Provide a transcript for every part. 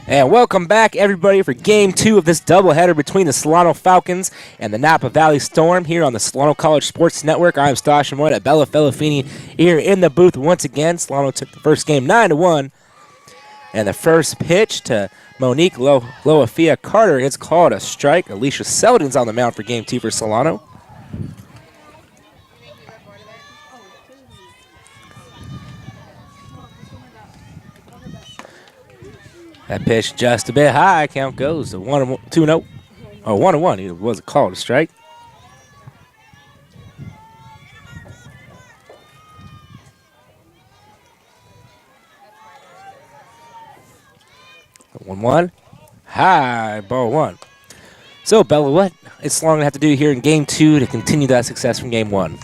And welcome back, everybody, for Game 2 of this doubleheader between the Solano Falcons and the Napa Valley Storm here on the Solano College Sports Network. I'm Stash Moy at Bella Fellafini here in the booth once again. Solano took the first game 9-1. And the first pitch to Monique Loafia Carter is called a strike. Alicia Selden's on the mound for Game 2 for Solano. That pitch just a bit high. Count goes to 2-0. Or 1-1. It was called a strike. The 1-1. High ball one. So, Bella, what is Solano going to have to do here in Game 2 to continue that success from Game 1?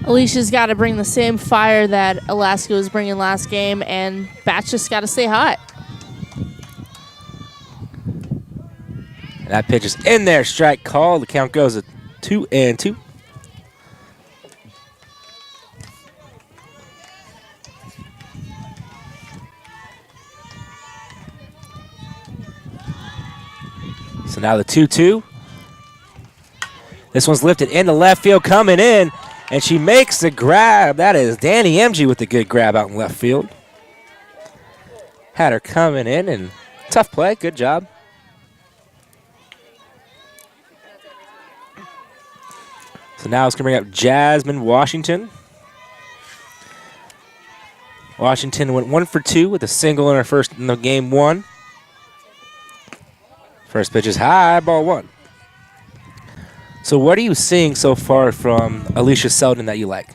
Alicia's got to bring the same fire that Alaska was bringing last game, and Bats just got to stay hot. And that pitch is in there. Strike call. The count goes to 2-2. So now the 2-2. This one's lifted into left field, coming in. And she makes the grab. That is Danny MG with the good grab out in left field. Had her coming in, and tough play. Good job. So now it's going to bring up Jasmine Washington. Washington went 1 for 2 with a single in her first in the game 1. First pitch is high, ball 1. So what are you seeing so far from Alicia Selden that you like?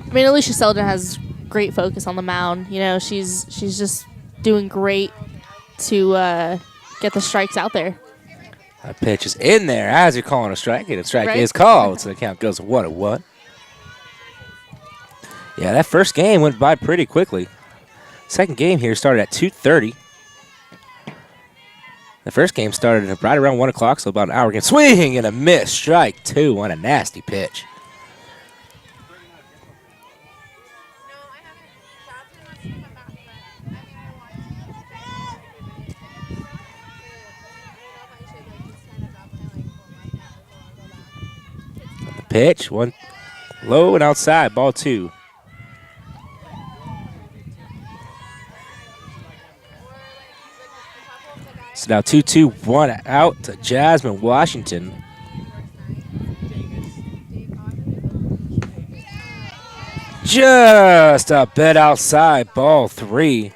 I mean, Alicia Selden has great focus on the mound. You know, she's just doing great to get the strikes out there. That pitch is in there as you're calling a strike, and a strike is called, so the count goes 1-1. Yeah, that first game went by pretty quickly. Second game here started at 2:30. The first game started right around 1 o'clock, so about an hour game. Swing and a miss. Strike 2 on a nasty pitch. The pitch, one low and outside, ball 2. So now 2-2-1 out to Jasmine Washington. Just a bit outside, ball 3.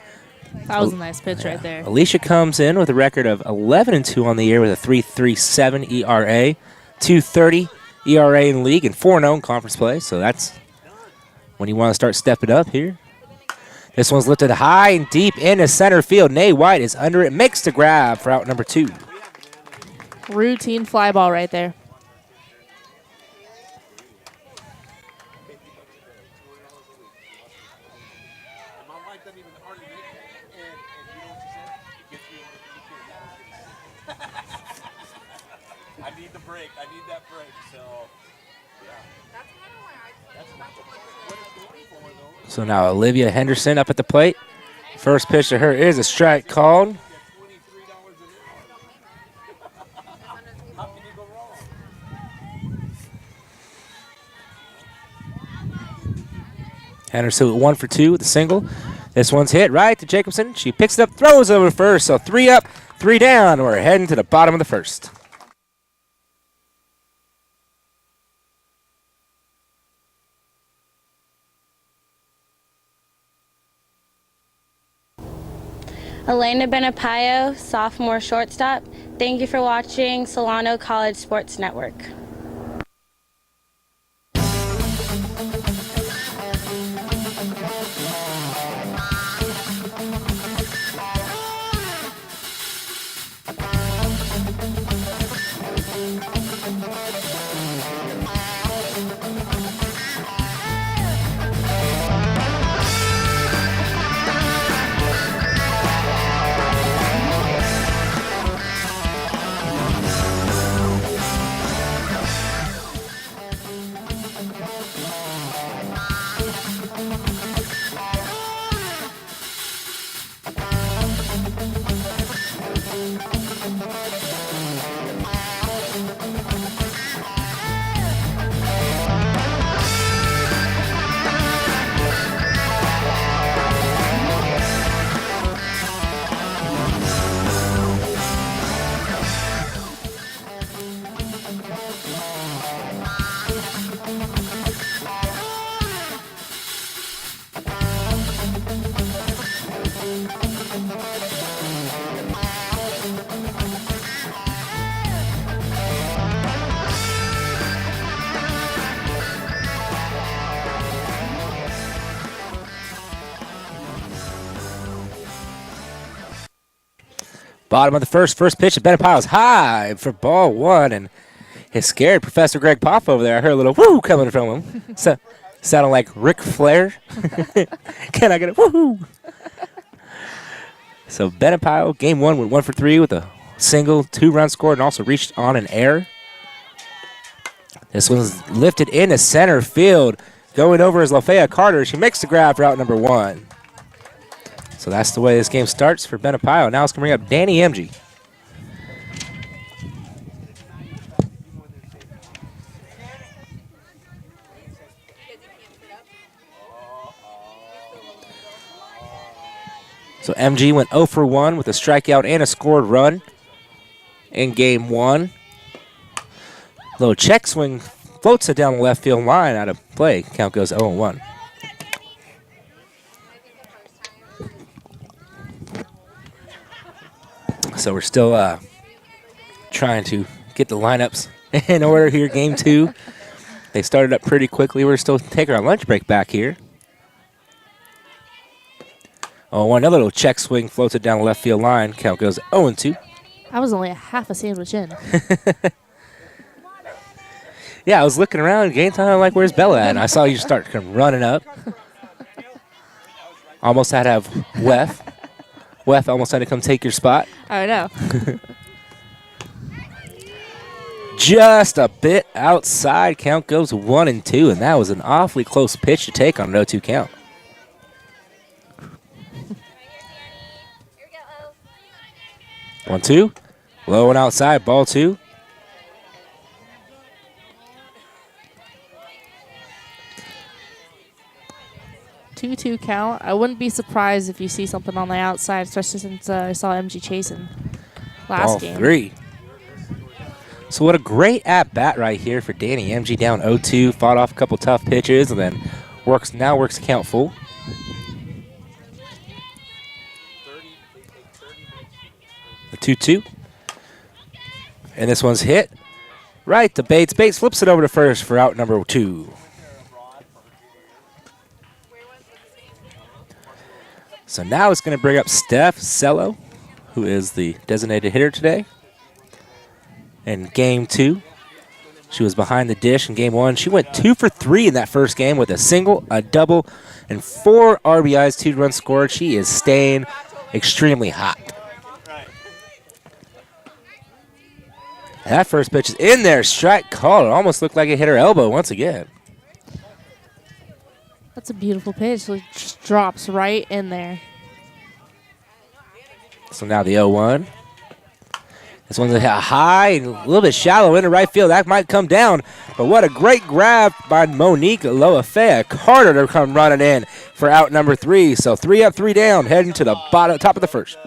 That was a nice pitch right there. Alicia comes in with a record of 11-2 on the year with a 3.37 ERA, 2.30 ERA in league, and 4-0 in conference play. So that's when you want to start stepping up here. This one's lifted high and deep into center field. Nay White is under it, makes the grab for out number 2. Routine fly ball right there. I need the break. I need that break. So, yeah. So now Olivia Henderson up at the plate. First pitch to her is a strike called. Henderson with 1 for 2 with a single. This one's hit right to Jacobson. She picks it up, throws over first. So 3 up, 3 down. We're heading to the bottom of the first. Elena Benapayo, sophomore shortstop. Thank you for watching Solano College Sports Network. Bottom of the first pitch, Ben Piles high for ball one, and it scared Professor Greg Pop over there. I heard a little woo coming from him. So, sounded like Ric Flair. Can I get a woohoo? So Benapile, game one, went 1 for 3 with a single, 2-run scored, and also reached on an error. This one's lifted into center field. Going over is Lafayette Carter. She makes the grab for out number 1. So that's the way this game starts for Benapile. Now it's going to bring up Danny Emge. So MG went 0 for 1 with a strikeout and a scored run in game 1. Little check swing floats it down the left field line out of play. Count goes 0-1. So we're still trying to get the lineups in order here, game 2. They started up pretty quickly. We're still taking our lunch break back here. Oh, another little check swing floats it down the left field line. Count goes 0-2. I was only a half a sandwich in. Yeah, I was looking around game time. I'm like, where's Bella at? And I saw you start running up. Almost had to have Wef. Wef almost had to come take your spot. I know. Just a bit outside. Count goes 1-2, and that was an awfully close pitch to take on an 0-2 count. 1-2. Low and outside, ball 2. Two count. I wouldn't be surprised if you see something on the outside, especially since I saw MG chasing last Ball game. 3. So what a great at-bat right here for Danny MG, down 0-2, fought off a couple tough pitches, and then works the count full. The 2-2. And this one's hit right to Bates. Bates flips it over to first for out number 2. So now it's going to bring up Steph Cello, who is the designated hitter today. In game 2, she was behind the dish in game 1. She went 2 for 3 in that first game with a single, a double, and 4 RBIs, 2 runs scored. She is staying extremely hot. That first pitch is in there. Strike called. It almost looked like it hit her elbow once again. That's a beautiful pitch. It just drops right in there. So now the 0-1. This one's a high and a little bit shallow into right field. That might come down. But what a great grab by Monique Loafea Carter to come running in for out number 3. So 3 up, 3 down, heading to the top of the first.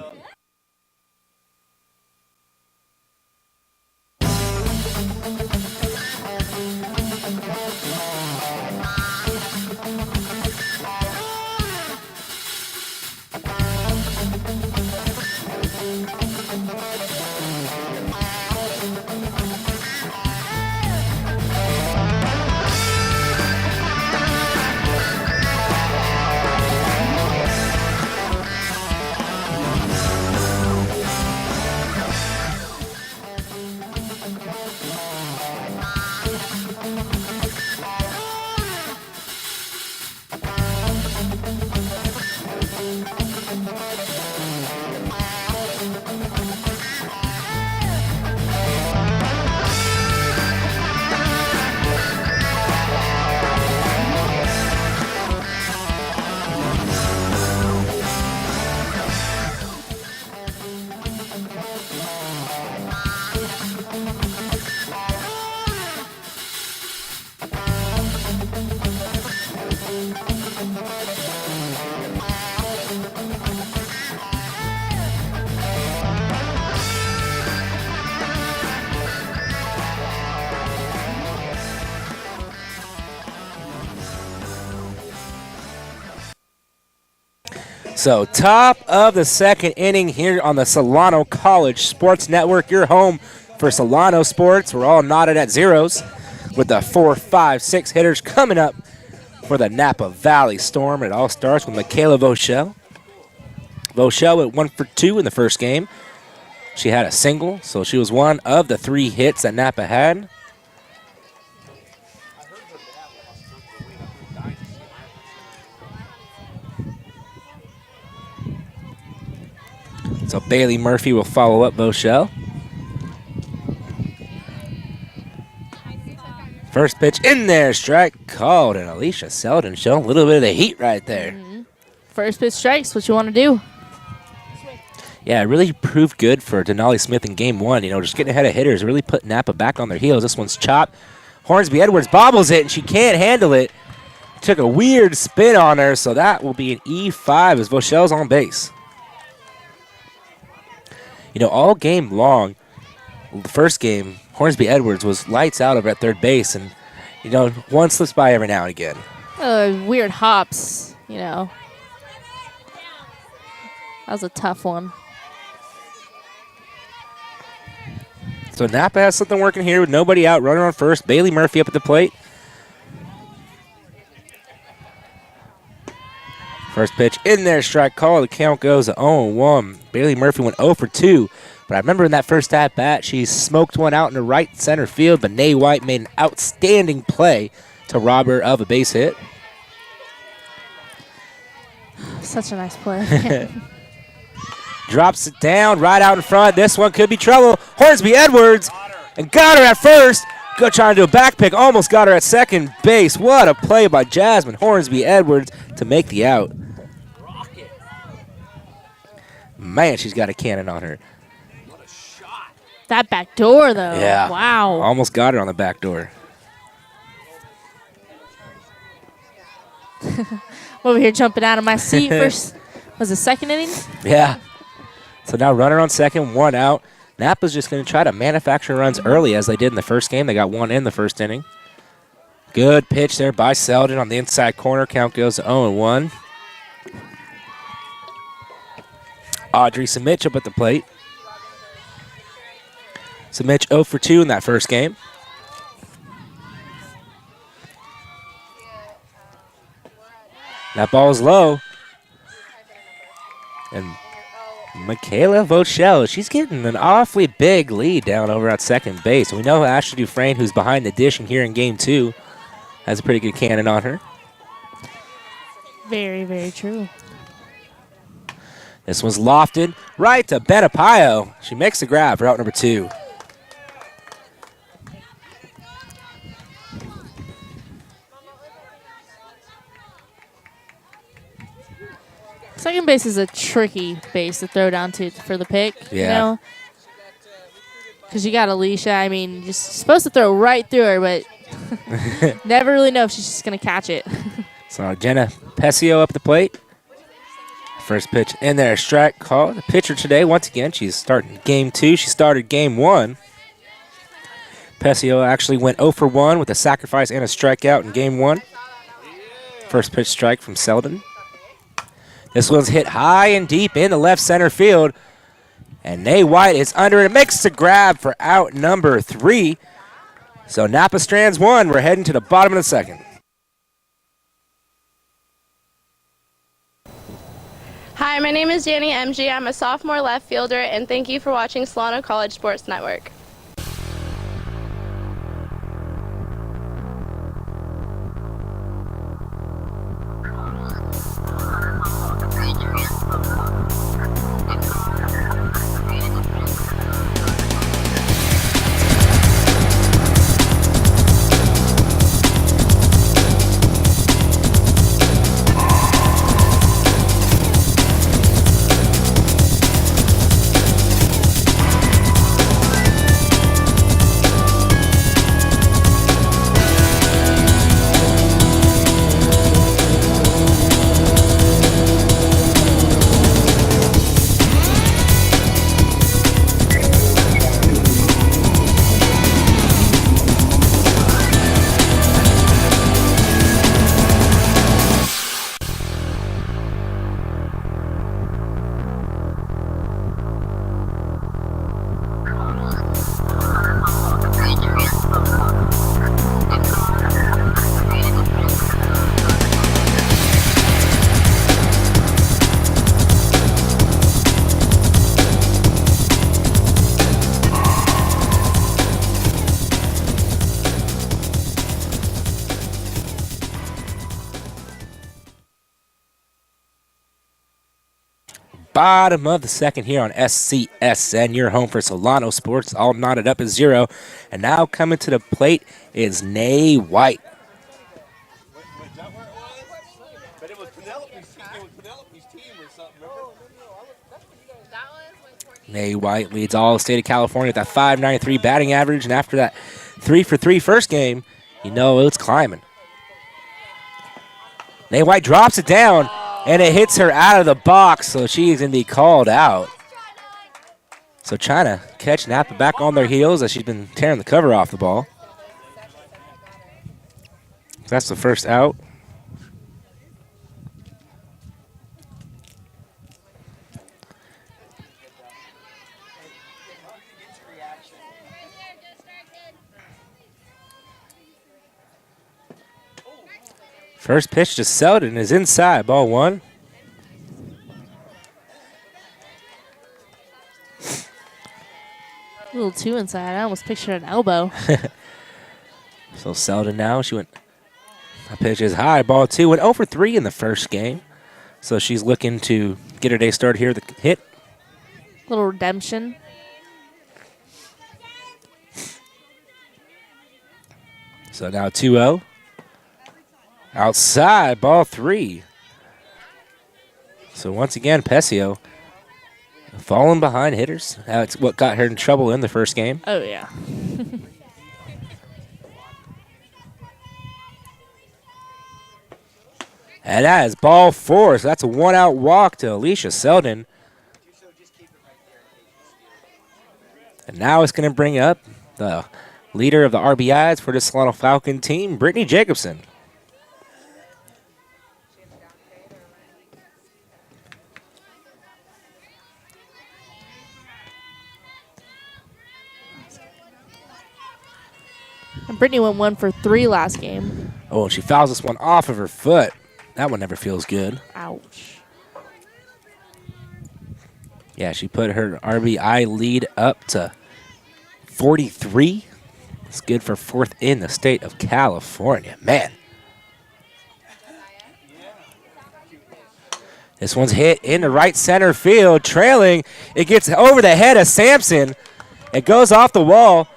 So top of the second inning here on the Solano College Sports Network. Your home for Solano sports. We're all knotted at zeros with the 4, 5, 6 hitters coming up for the Napa Valley Storm. It all starts with Michaela Vauchel. Vauchel went 1 for 2 in the first game. She had a single, so she was one of the 3 hits that Napa had. So Bailey Murphy will follow up Vauchel. First pitch in there, strike called, and Alicia Selden showing a little bit of the heat right there. First pitch strikes, what you want to do. Yeah, it really proved good for Denali Smith in game 1. You know, just getting ahead of hitters, really put Napa back on their heels. This one's chopped. Hornsby Edwards bobbles it, and she can't handle it. Took a weird spin on her, so that will be an E5 as Vauchel's on base. You know, all game long, the first game, Hornsby Edwards was lights out over at third base, and, you know, one slips by every now and again. Weird hops, you know. That was a tough one. So Napa has something working here with nobody out, runner on first. Bailey Murphy up at the plate. First pitch in there, strike call. The count goes to 0-1. Bailey Murphy went 0 for 2. But I remember in that first at-bat, she smoked one out in the right center field, but Nay White made an outstanding play to rob her of a base hit. Such a nice play. Drops it down right out in front. This one could be trouble. Hornsby Edwards and got her at first. Go trying to do a back pick. Almost got her at second base. What a play by Jasmine Hornsby Edwards to make the out. Man, she's got a cannon on her. That back door, though. Yeah. Wow. Almost got her on the back door. Over here jumping out of my seat. First, was it second inning? Yeah. So now runner on second, 1 out. Napa's just going to try to manufacture runs early as they did in the first game. They got 1 in the first inning. Good pitch there by Selden on the inside corner. Count goes to 0-1. Audrey Samich up at the plate. Samich 0 for 2 in that first game. That ball is low. And Michaela Vauchel, she's getting an awfully big lead down over at second base. We know Ashley Dufresne, who's behind the dish and here in game 2, has a pretty good cannon on her. Very, very true. This one's lofted right to Benapayo. She makes the grab for out number 2. Second base is a tricky base to throw down to for the pick. Yeah. You know? Because you got Alicia. I mean, you're supposed to throw right through her, but never really know if she's just going to catch it. So Jenna Pesio up the plate. First pitch in there, strike call. The pitcher today, once again, she's starting game 2. She started game 1. Pesio actually went 0 for 1 with a sacrifice and a strikeout in game 1. First pitch strike from Selden. This one's hit high and deep in the left center field. And Nay White is under it. Makes the grab for out number 3. So Napa strands 1. We're heading to the bottom of the second. Hi, my name is Danny MG. I'm a sophomore left fielder, and thank you for watching Solano College Sports Network. bottom of the second here on SCSN. Your home for Solano Sports, all knotted up at 0. And now coming to the plate is Nay White. Is that where it was? But it was Penelope's team or something, remember? Nay White leads all the state of California with that .593 batting average. And after that 3-for-3 first game, you know it's climbing. Nay White drops it down, and it hits her out of the box, so she's going to be called out. So trying to catch Napa back on their heels as she's been tearing the cover off the ball. That's the first out. First pitch to Selden is inside, ball 1. A little too inside. I almost pictured an elbow. So Selden now, that pitch is high, ball 2. Went 0 for 3 in the first game. So she's looking to get her day started here with a hit. Little redemption. So now 2-0. Outside, ball 3. So once again, Pesio falling behind hitters. That's what got her in trouble in the first game. Oh, yeah. And that is ball 4. So that's a 1-out walk to Alicia Selden. And now it's going to bring up the leader of the RBIs for the Solano Falcon team, Brittany Jacobson. And Brittany went 1 for 3 last game. Oh, and she fouls this one off of her foot. That one never feels good. Ouch. Yeah, she put her RBI lead up to 43. It's good for 4th in the state of California. Man. This one's hit into right center field, trailing. It gets over the head of Sampson. It goes off the wall.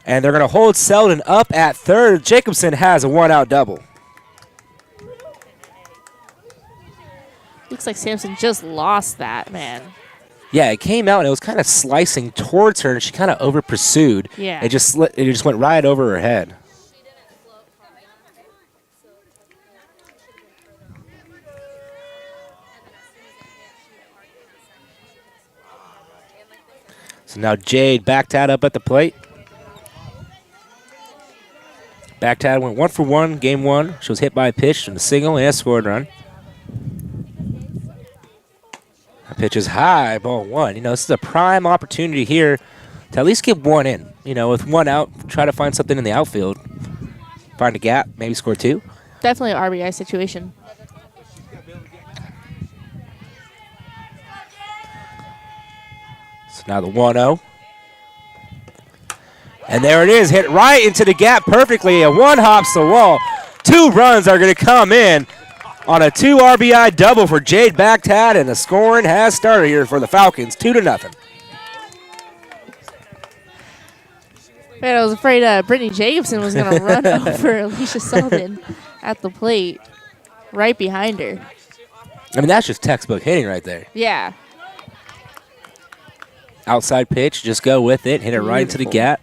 And they're going to hold Selden up at 3rd. Jacobson has a 1-out double. Looks like Sampson just lost that, man. Yeah, it came out and it was kind of slicing towards her, and she kind of over pursued. Yeah. It just went right over her head. So now Jade Backtad up at the plate. Backtad went 1 for 1, game 1. She was hit by a pitch and a single and a scored run. That pitch is high, ball 1. You know, this is a prime opportunity here to at least get 1 in. You know, with 1 out, try to find something in the outfield. Find a gap, maybe score 2. Definitely an RBI situation. So now the 1-0. And there it is, hit right into the gap perfectly. A 1 hops the wall. 2 runs are going to come in on a 2 RBI double for Jade Backtad, and the scoring has started here for the Falcons, 2-0. Man, I was afraid Brittany Jacobson was going to run over Alicia Selden at the plate, right behind her. I mean, that's just textbook hitting right there. Yeah. Outside pitch, just go with it, hit it right into the gap.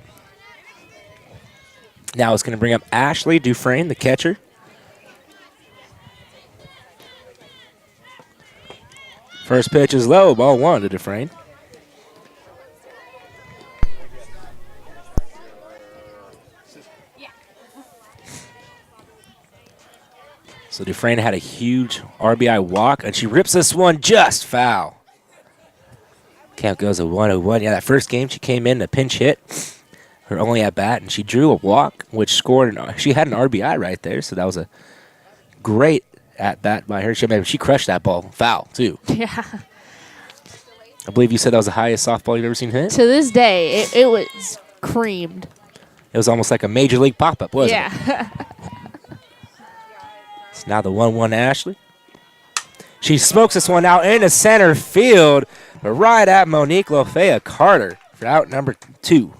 Now it's going to bring up Ashley Dufresne, the catcher. First pitch is low, ball 1 to Dufresne. So Dufresne had a huge RBI walk, and she rips this one just foul. Count goes a 1-0-1. Yeah, that first game she came in a pinch hit. Her only at bat, and she drew a walk, which scored. She had an RBI right there, so that was a great at bat by her. She crushed that ball, foul too. Yeah. I believe you said that was the highest softball you've ever seen hit. To this day, it was creamed. It was almost like a major league pop-up, wasn't it? Yeah. It's now the 1-1 Ashley. She smokes this one out into center field, but right at Monique Lofea Carter for out number 2.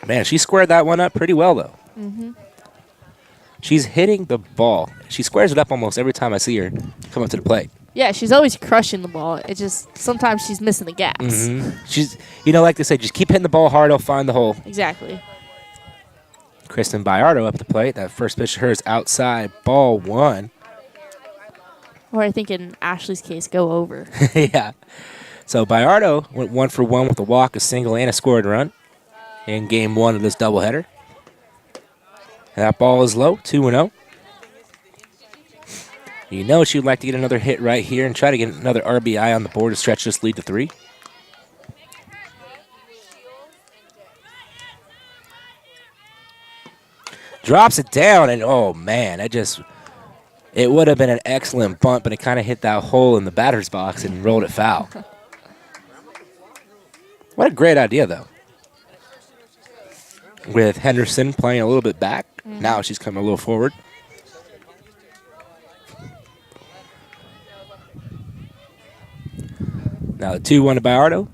Man, she squared that one up pretty well, though. She's hitting the ball. She squares it up almost every time I see her come up to the plate. Yeah, she's always crushing the ball. It just sometimes she's missing the gaps. She's, like they say, just keep hitting the ball hard, it'll find the hole. Exactly. Kristen Bayardo up the plate. That first pitch to her is outside, ball 1. Or I think in Ashley's case, go over. Yeah. So Bayardo went 1 for 1 with a walk, a single, and a scored run in game 1 of this doubleheader. And that ball is low, 2-0. You know she'd like to get another hit right here and try to get another RBI on the board to stretch this lead to 3. Drops it down, and oh man, it would have been an excellent bunt, but it kind of hit that hole in the batter's box and rolled it foul. What a great idea, though. With Henderson playing a little bit back, now she's coming a little forward. Now the 2-1 to Bayardo.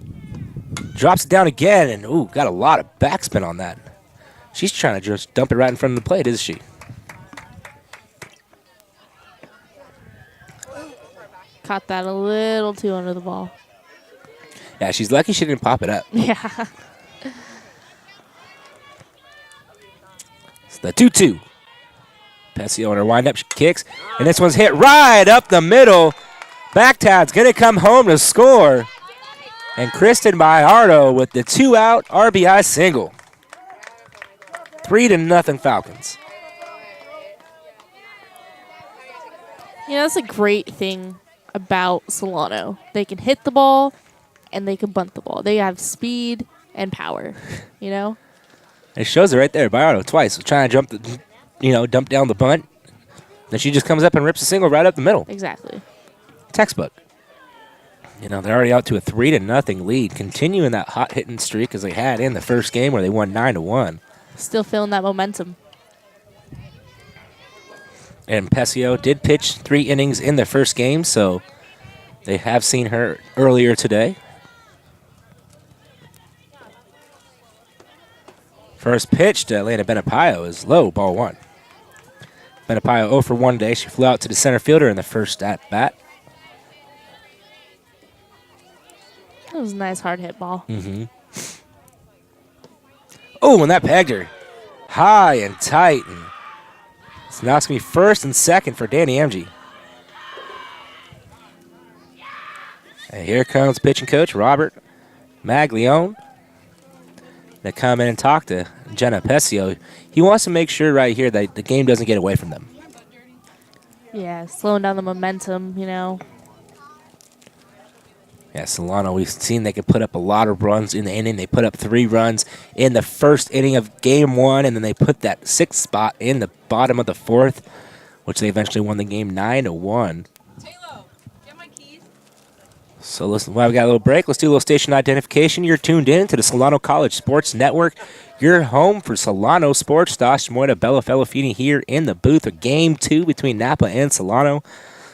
Drops it down again, and ooh, got a lot of backspin on that. She's trying to just dump it right in front of the plate, isn't she? Caught that a little too under the ball. Yeah, she's lucky she didn't pop it up. Yeah. It's the 2-2. Pesio on her windup, she kicks, and this one's hit right up the middle. Backtad's going to come home to score. And Kristen Bayardo with the 2-out RBI single. 3-0 Falcons. You know, that's a great thing about Solano. They can hit the ball and they can bunt the ball. They have speed and power, you know? It shows it right there. Bayardo twice trying to dump down the bunt. Then she just comes up and rips a single right up the middle. Exactly. Textbook. They're already out to a 3-0 lead, continuing that hot hitting streak as they had in the first game where they won 9-1. Still feeling that momentum. And Pesio did pitch 3 innings in the first game, so they have seen her earlier today. First pitch to Elena Benapayo is low, ball 1. Benapayo 0 for 1 today. She flew out to the center fielder in the first at-bat. That was a nice hard hit ball. Oh, and that pegged her high and tight. And so now it's going to be first and second for Danny Emge. And here comes pitching coach Robert Maglione to come in and talk to Jenna Pesio. He wants to make sure right here that the game doesn't get away from them. Yeah, slowing down the momentum, you know. Yeah, Solano, we've seen they could put up a lot of runs in the inning. They put up 3 runs in the first inning of game 1, and then they put that 6th spot in the bottom of the 4th, which they eventually won the game 9-1. So listen, while we got a little break, let's do a little station identification. You're tuned in to the Solano College Sports Network. You're home for Solano Sports. Stosh Moita, Bella Fellafini here in the booth for game 2 between Napa and Solano.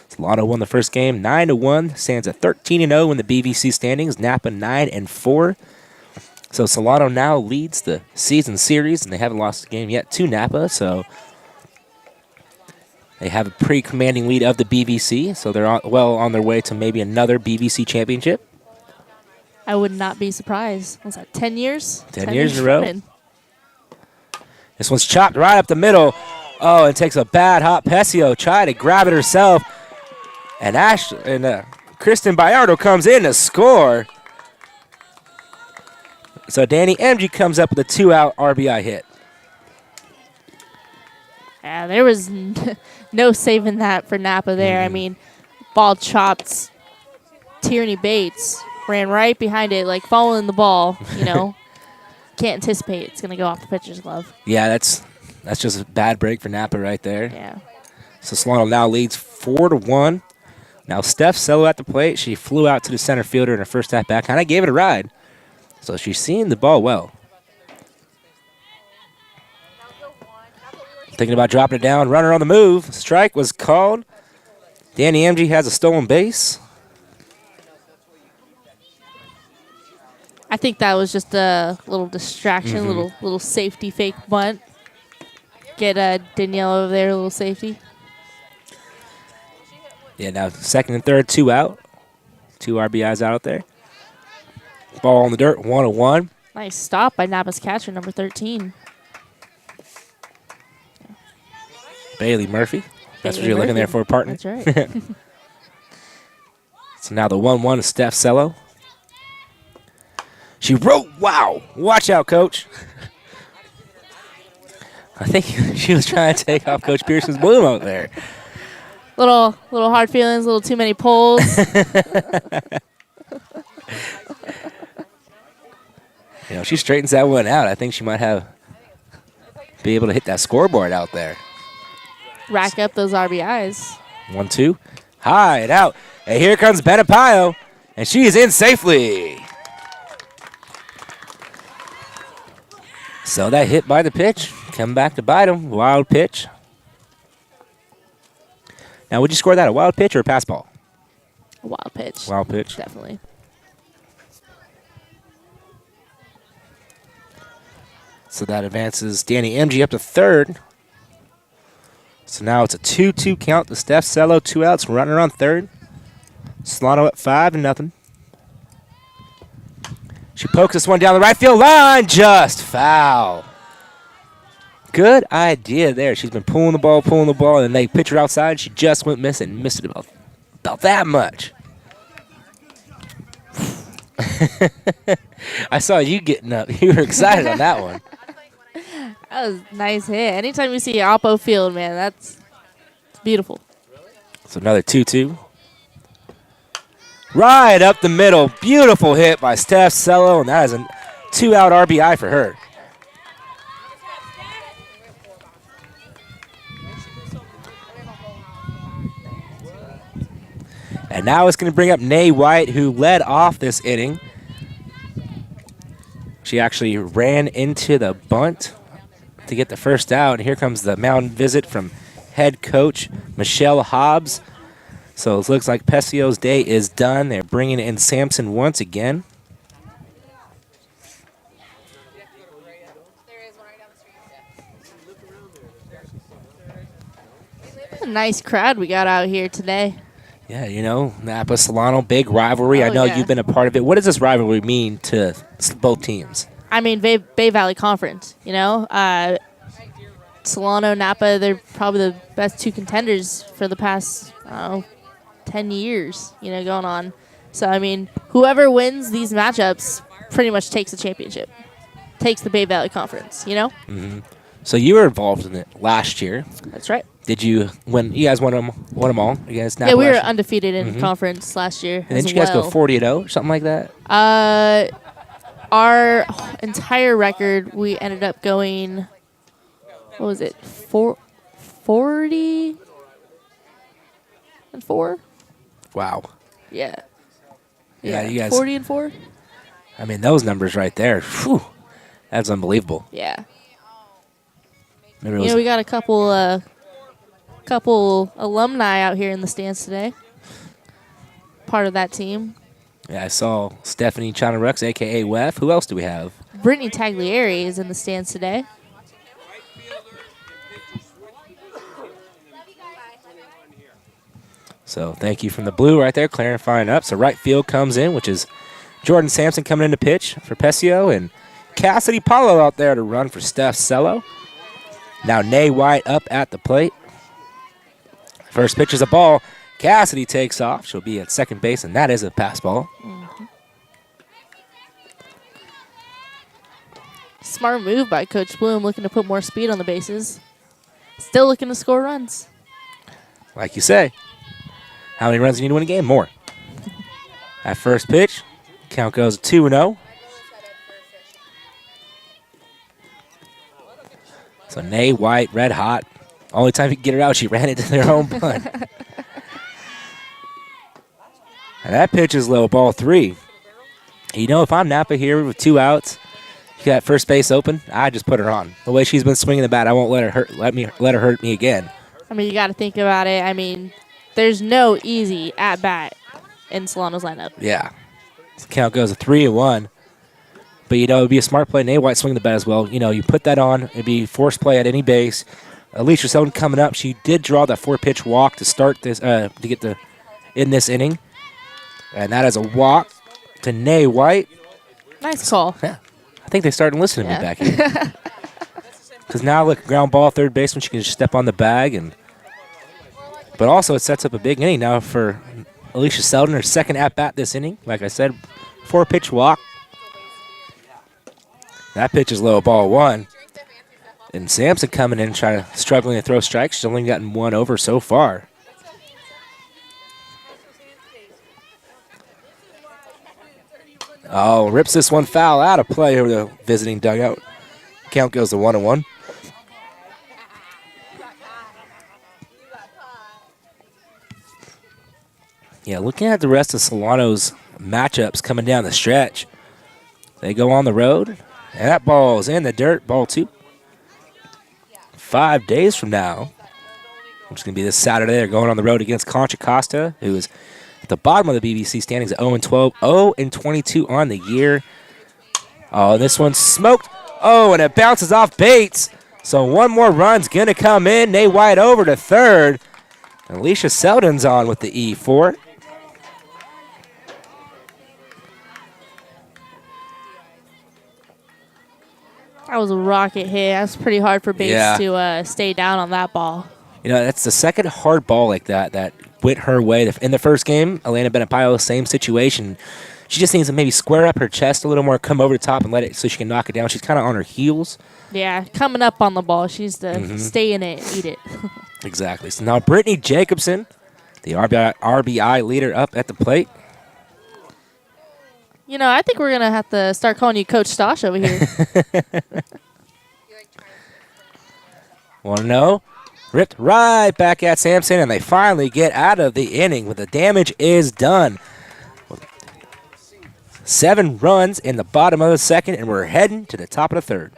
Solano won the first game 9-1, stands at 13-0 in the BVC standings. Napa 9-4. So Solano now leads the season series, and they haven't lost a game yet to Napa. So they have a pretty commanding lead of the BVC. So they're well on their way to maybe another BVC championship. I would not be surprised. What's that, 10 years? 10 years in a row. This one's chopped right up the middle. Oh, it takes a bad hot Pesio. Try to grab it herself. And Kristen Bayardo comes in to score. So Danny Emge comes up with a 2-out RBI hit. Yeah, there was no saving that for Napa there. I mean, ball chopped. Tierney Bates ran right behind it, like following the ball, you know. Can't anticipate it's going to go off the pitcher's glove. Yeah, that's just a bad break for Napa right there. Yeah. So Solano now leads 4-1. Now Steph Sello at the plate. She flew out to the center fielder in her first at-bat. Kind of gave it a ride. So she's seeing the ball well. Thinking about dropping it down. Runner on the move. Strike was called. Danny MG has a stolen base. I think that was just a little distraction, little safety fake bunt. Get Danielle over there, a little safety. Yeah, now second and third, 2 out. 2 RBIs out there. Ball on the dirt, 1-1. Nice stop by Napa's catcher, number 13. Bailey Murphy. That's what Bailey you're looking Murphy. there for a partner. That's right. So now the 1-1 is Steph Cello. She wrote, wow. Watch out, coach. I think she was trying to take off Coach Pearson's bloom out there. little hard feelings, a little too many pulls. You know, she straightens that one out. I think she might be able to hit that scoreboard out there. Rack up those RBIs. 1-2. High and out. And here comes Benapayo. And she is in safely. So that hit by the pitch. Come back to bite him. Wild pitch. Now, would you score that a wild pitch or a pass ball? A wild pitch. Wild pitch. Definitely. So that advances Danny MG up to third. So now it's a 2-2 count to Steph Cello. 2 outs, runner on third. Solano up 5-0. She pokes this one down the right field line. Just foul. Good idea there. She's been pulling the ball, and they pitch her outside. She just went missing. Missed it about that much. I saw you getting up. You were excited on that one. That was a nice hit. Anytime you see Oppo Field, man, it's beautiful. So another 2-2. Right up the middle. Beautiful hit by Steph Cello, and that is a 2-out RBI for her. And now it's going to bring up Nay White, who led off this inning. She actually ran into the bunt to get the first out. And here comes the mound visit from head coach Michelle Hobbs. So it looks like Pescio's day is done. They're bringing in Sampson once again. A nice crowd we got out here today. Yeah, you know, Napa Solano, big rivalry. I Oh, know yeah. you've been a part of it. What does this rivalry mean to both teams? I mean, Bay Valley Conference, you know. Solano, Napa, they're probably the best two contenders for the past, 10 years, you know, going on. So, I mean, whoever wins these matchups pretty much takes the championship, takes the Bay Valley Conference, you know? Mm-hmm. So you were involved in it last year. That's right. Did you, when you guys won them all against Napa? Yeah, we were last year? undefeated in conference last year. And didn't you guys go 40-0 or something like that? Our entire record, we ended up going, what was it, 40-4? Wow. Yeah. Yeah, you guys. 40-4? I mean, those numbers right there. Whew, that's unbelievable. Yeah. Maybe it You was, know, we got a couple alumni out here in the stands today. Part of that team. yeah, I saw Stephanie Chanarux, a.k.a. Wef. Who else do we have? Brittany Taglieri is in the stands today. So thank you from the blue right there, clarifying up. So right field comes in, which is Jordan Sampson coming in to pitch for Pescio, and Cassidy Paulo out there to run for Steph Cello. Now Nay White up at the plate. First pitch is a ball. Cassidy takes off. She'll be at second base, and that is a pass ball. Mm-hmm. Smart move by Coach Bloom, looking to put more speed on the bases. Still looking to score runs. Like you say, how many runs do you need to win a game? More. At first pitch, count goes 2-0. So Nay White, red hot. Only time you can get her out, she ran into their own bunt. And that pitch is low, ball 3. You know, if I'm Napa here with 2 outs, you got first base open, I just put her on. The way she's been swinging the bat, I won't let her hurt me again. I mean, you got to think about it. I mean, There's no easy at-bat in Solano's lineup. Yeah. The count goes to 3-1. But, you know, it would be a smart play. Nate White swing the bat as well. You know, you put that on. It'd be forced play at any base. Alicia Selden coming up. She did draw that 4-pitch walk to start this, to get in this inning. And that is a walk to Nate White. Nice call. Yeah. I think they're starting to listen to me Yeah. back here. Because now, look, ground ball, third baseman, she can just step on the bag. But also, it sets up a big inning now for Alicia Selden, her second at-bat this inning. Like I said, 4-pitch walk. That pitch is low, ball 1. And Sampson coming in, struggling to throw strikes. She's only gotten 1 over so far. Oh, rips this one foul out of play over the visiting dugout. Count goes to 1-1. Yeah, looking at the rest of Solano's matchups coming down the stretch. They go on the road, and that ball's in the dirt, ball 2. 5 days from now, which is going to be this Saturday, they're going on the road against Contra Costa, who is at the bottom of the BBC standings at 0-12, 0-22 on the year. Oh, this one's smoked. Oh, and it bounces off Bates. So one more run's going to come in. Nate White over to third. Alicia Selden's on with the E4. That was a rocket hit. That's pretty hard for Bates to stay down on that ball. You know, that's the second hard ball like that went her way. In the first game, Elena Benapayo, same situation. She just needs to maybe square up her chest a little more, come over the top and let it so she can knock it down. She's kind of on her heels. Yeah, coming up on the ball. She needs to stay in it and eat it. Exactly. So now Brittany Jacobson, the RBI leader, up at the plate. You know, I think we're going to have to start calling you Coach Stosh over here. Want to know? Ripped right back at Sampson, and they finally get out of the inning, but the damage is done. 7 runs in the bottom of the second, and we're heading to the top of the third.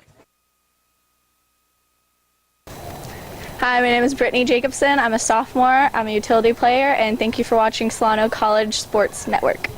Hi, my name is Brittany Jacobson. I'm a sophomore. I'm a utility player, and thank you for watching Solano College Sports Network.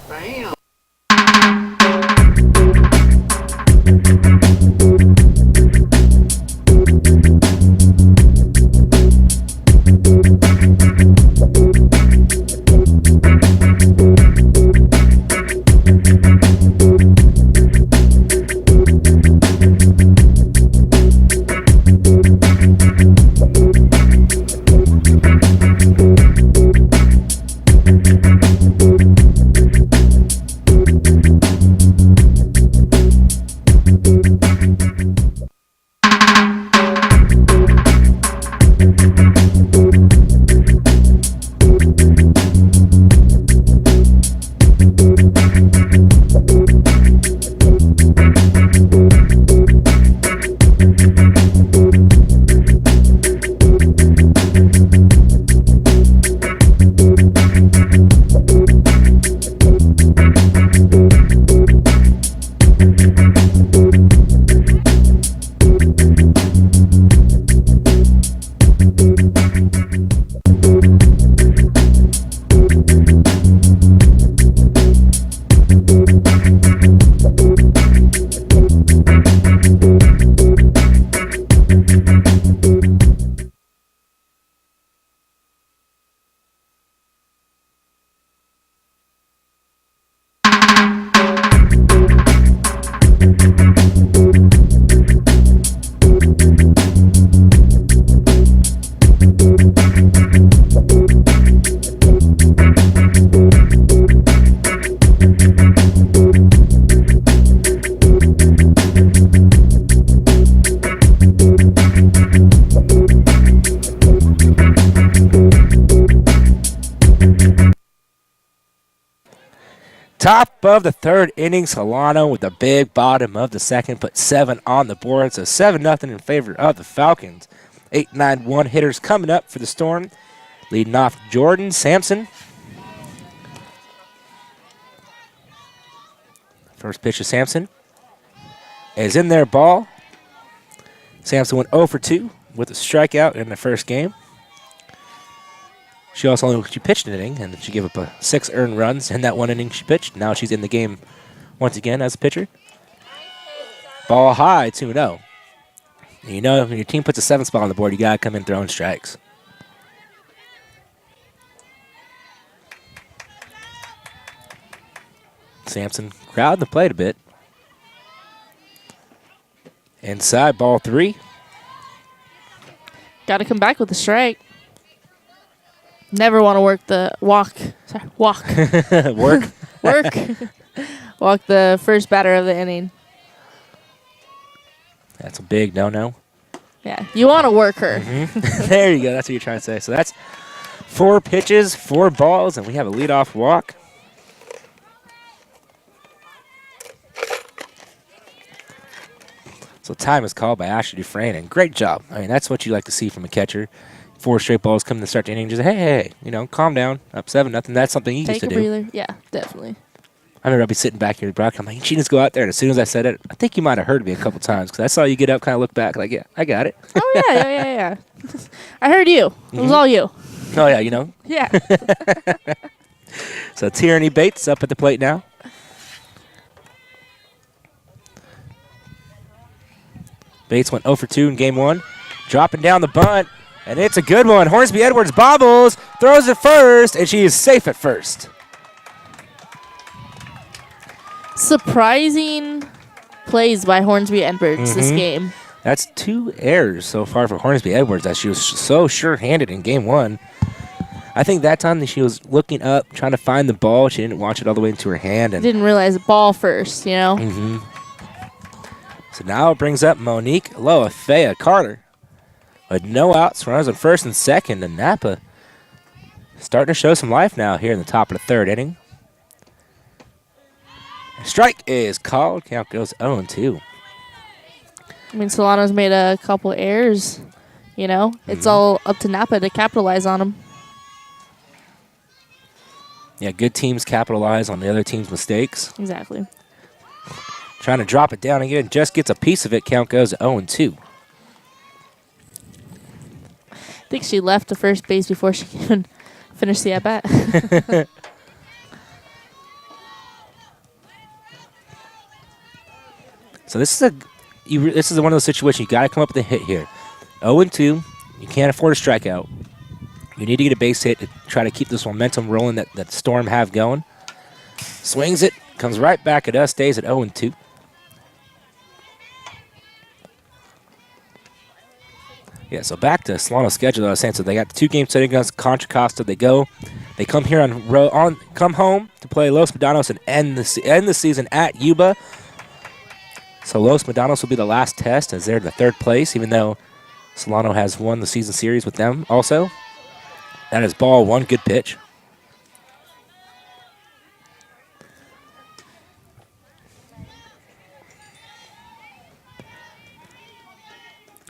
Top of the third inning, Solano with the big bottom of the second, put 7 on the board. So 7-0 in favor of the Falcons. 8-9-1 hitters coming up for the Storm. Leading off Jordan Sampson. First pitch of Sampson is in their ball. Sampson went 0 for 2 with a strikeout in the first game. She pitched an inning, and she gave up 6 earned runs in that one inning she pitched. Now she's in the game once again as a pitcher. Ball high, 2-0. You know, when your team puts a 7 spot on the board, you got to come in throwing strikes. Sampson crowding the plate a bit. Inside, ball 3. Got to come back with a strike. Never want to walk the first batter of the inning. That's a big no-no. Yeah, you want to work her. There you go. That's what you're trying to say. So that's 4 pitches, 4 balls, and we have a leadoff walk. So time is called by Ashley Dufresne, and great job. I mean, that's what you like to see from a catcher. 4 straight balls coming to start the inning. Just, hey, calm down. Up 7-0. That's something you used to Take a do. breather. Yeah, definitely. I remember I'd be sitting back here at Brock. I'm like, she just go out there. And as soon as I said it, I think you might have heard me a couple times because I saw you get up, kind of look back, like, yeah, I got it. Oh, yeah. I heard you. It was all you. Oh, yeah, Yeah. So Tierney Bates up at the plate now. Bates went 0 for 2 in game 1. Dropping down the bunt, and it's a good one. Hornsby Edwards bobbles, throws it first, and she is safe at first. Surprising plays by Hornsby Edwards this game. That's 2 errors so far for Hornsby Edwards, as she was so sure-handed in game 1. I think that time that she was looking up, trying to find the ball. She didn't watch it all the way into her hand. And Didn't realize the ball first, So now it brings up Monique Loafea Carter. With no outs, runners on first and second, and Napa starting to show some life now here in the top of the 3rd inning. Strike is called. Count goes 0-2. I mean, Solano's made a couple errors, It's all up to Napa to capitalize on them. Yeah, good teams capitalize on the other team's mistakes. Exactly. Trying to drop it down again, just gets a piece of it. Count goes 0-2. I think she left the first base before she even finished the at-bat. So this is one of those situations you got to come up with a hit here. 0-2, you can't afford a strikeout. You need to get a base hit to try to keep this momentum rolling that Storm have going. Swings it, comes right back at us, stays at 0-2. Yeah, so back to Solano's schedule. I was saying, so they got 2 games set against Contra Costa. They come here come home to play Los Medanos and end the season at Yuba. So Los Medanos will be the last test as they're in the 3rd place, even though Solano has won the season series with them also. That is ball 1, good pitch.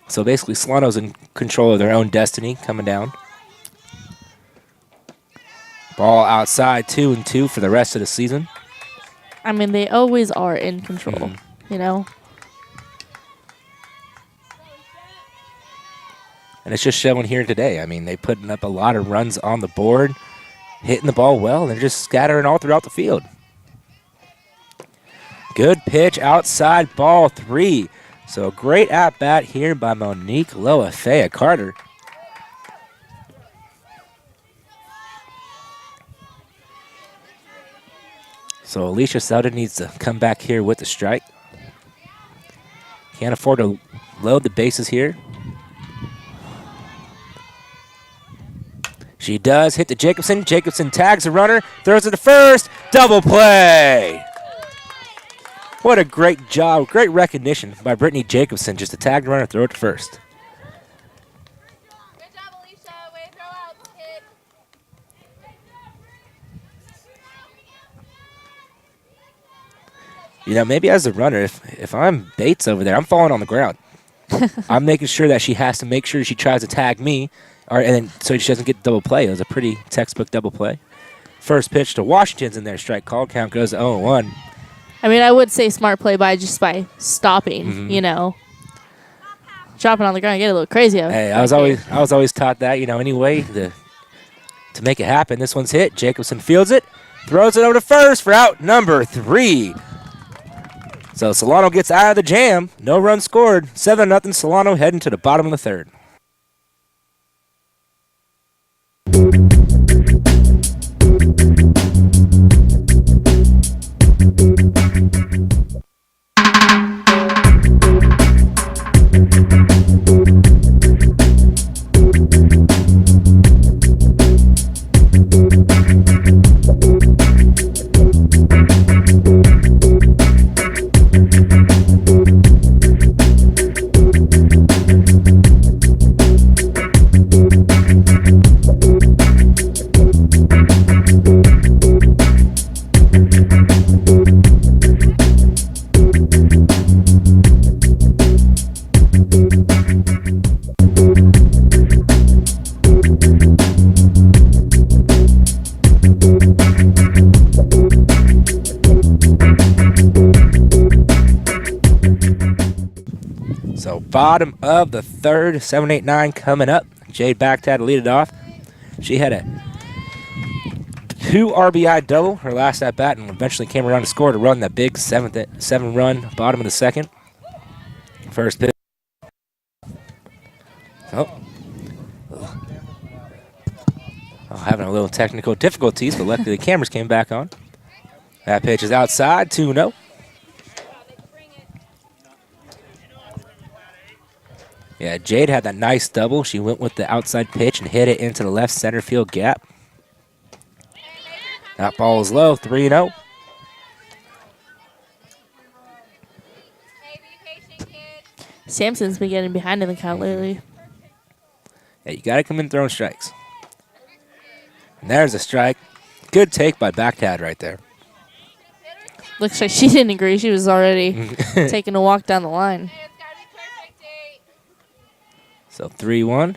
So basically, Solano's in control of their own destiny coming down. Ball outside, 2-2 for the rest of the season. I mean, they always are in control, And it's just showing here today. I mean, they putting up a lot of runs on the board, hitting the ball well, and they're just scattering all throughout the field. Good pitch outside, ball 3. So a great at-bat here by Monique Loafea Carter. So Alicia Selden needs to come back here with the strike. Can't afford to load the bases here. She does hit to Jacobson. Jacobson tags a runner, throws it to first. Double play. What a great job, great recognition by Brittany Jacobson just to tag the runner, throw it to first. Good job, Alicia. Way to throw out, kid. Maybe as a runner, if I'm Bates over there, I'm falling on the ground. I'm making sure that she has to make sure she tries to tag me, and then so she doesn't get double play. It was a pretty textbook double play. First pitch to Washington's in there, strike called. Count goes 0-1. I mean, I would say smart play by stopping, Dropping on the ground, get a little crazy. Hey, I was always taught that, any way to to make it happen. This one's hit. Jacobson fields it, throws it over to first for out number 3. So Solano gets out of the jam. No run scored. 7-0 Solano heading to the bottom of the 3rd. So bottom of the 3rd, 7-8-9 coming up. Jade Baghdad to lead it off. She had a 2 RBI double her last at bat and eventually came around to score to run that big 7-run bottom of the 2nd. First pitch. Having a little technical difficulties, but luckily the cameras came back on. That pitch is outside, 2-0. Yeah, Jade had that nice double. She went with the outside pitch and hit it into the left center field gap. That ball is low, 3-0. Sampson's been getting behind in the count lately. Yeah, you got to come in throwing strikes. And there's a strike. Good take by Baghdad right there. Looks like she didn't agree. She was already taking a walk down the line. So 3-1.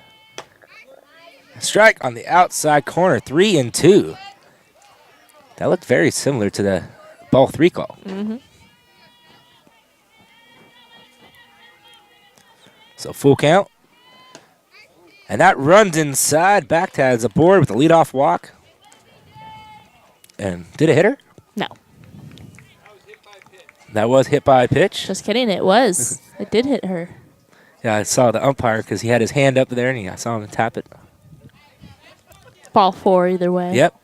Strike on the outside corner, 3-2. That looked very similar to the ball 3 call. So full count. And that runs inside. Baghdad's aboard with a leadoff walk. And did it hit her? No. That was hit by a pitch. Just kidding. It was. It did hit her. Yeah, I saw the umpire because he had his hand up there and I saw him tap it. Ball 4 either way. Yep.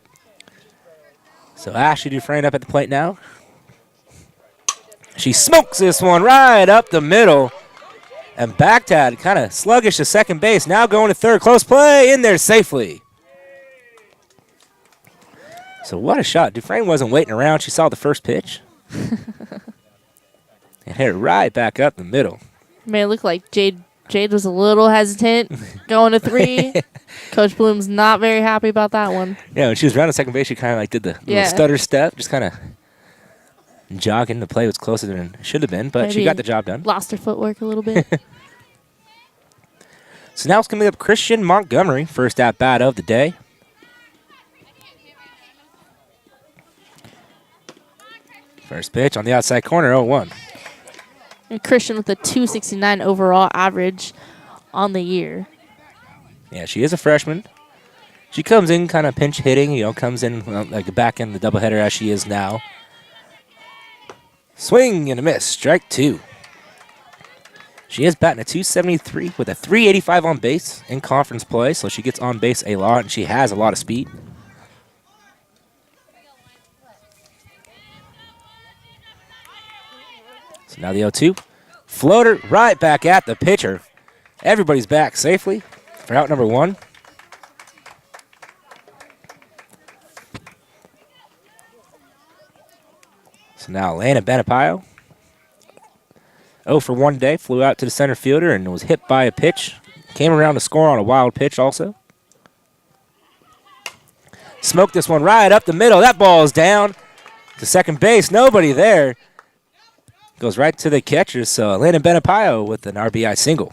So Ashley Dufresne up at the plate now. She smokes this one right up the middle. And Baghdad kind of sluggish to second base. Now going to 3rd. Close play in there safely. So what a shot. Dufresne wasn't waiting around. She saw the first pitch. And hit it right back up the middle. Made it look like Jade was a little hesitant going to 3. Coach Bloom's not very happy about that one. Yeah, when she was around the second base, she kind of like did the little stutter step, just kind of jogging. The play was closer than it should have been, but she got the job done. Lost her footwork a little bit. So now it's coming up Christian Montgomery, first at bat of the day. First pitch on the outside corner, 0-1. And Christian with a 269 overall average on the year. Yeah, she is a freshman. She comes in kind of pinch hitting, comes in like the back end of the doubleheader as she is now. Swing and a miss, strike 2. She is batting a 273 with a 385 on base in conference play, so she gets on base a lot and she has a lot of speed. So now the 0-2. Floater right back at the pitcher. Everybody's back safely for out number 1. So now Lana Benapayo. 0 for 1 today. Flew out to the center fielder and was hit by a pitch. Came around to score on a wild pitch also. Smoked this one right up the middle. That ball is down to second base. Nobody there. Goes right to the catcher, so Elena Benapayo with an RBI single.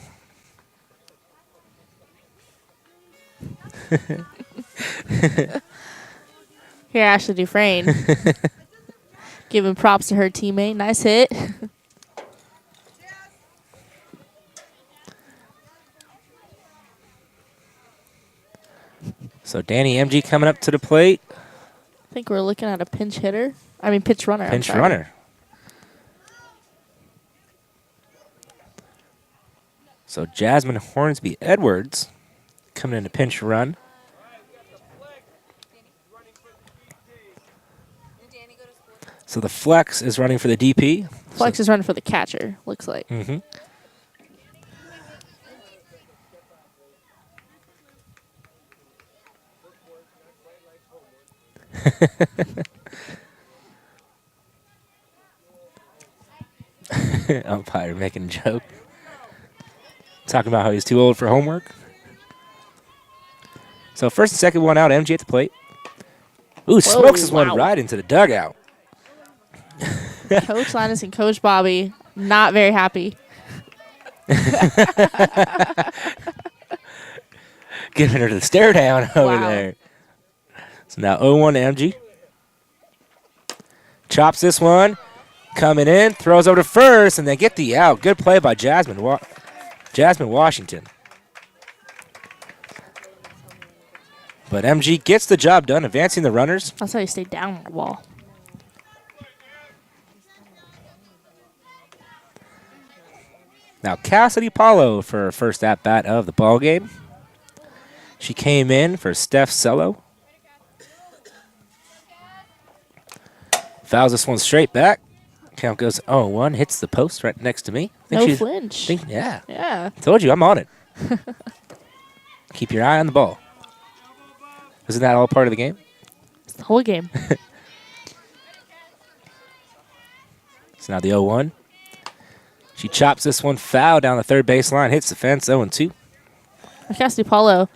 Here, Ashley Dufresne. Giving props to her teammate. Nice hit. So Danny MG coming up to the plate. I think we're looking at a pinch hitter. I mean, pitch runner. Pinch runner. So Jasmine Hornsby Edwards coming in to pinch run. So the flex is running for the DP. Flex is running for the catcher, looks like. Mm-hmm. Umpire making a joke. Talking about how he's too old for homework. So first and second one out, MG at the plate. Ooh, smokes this one right into the dugout. Coach Linus and Coach Bobby not very happy. Giving her the stare down over Wow. there. So now 0-1 to MG. Chops this one. Coming in, throws over to first, and then get the out. Good play by Jasmine Washington. But MG gets the job done, advancing the runners. That's how you stay down on the ball. Now Cassidy Paulo for her first at-bat of the ball game. She came in for Steph Cello. Fouls this one straight back. Count goes 0-1, hits the post right next to me. No flinch. Yeah. Yeah. Told you, I'm on it. Keep your eye on the ball. Isn't that all part of the game? It's the whole game. So now the 0-1. She chops this one foul down the third baseline, hits the fence, 0-2. Cassidy Paulo,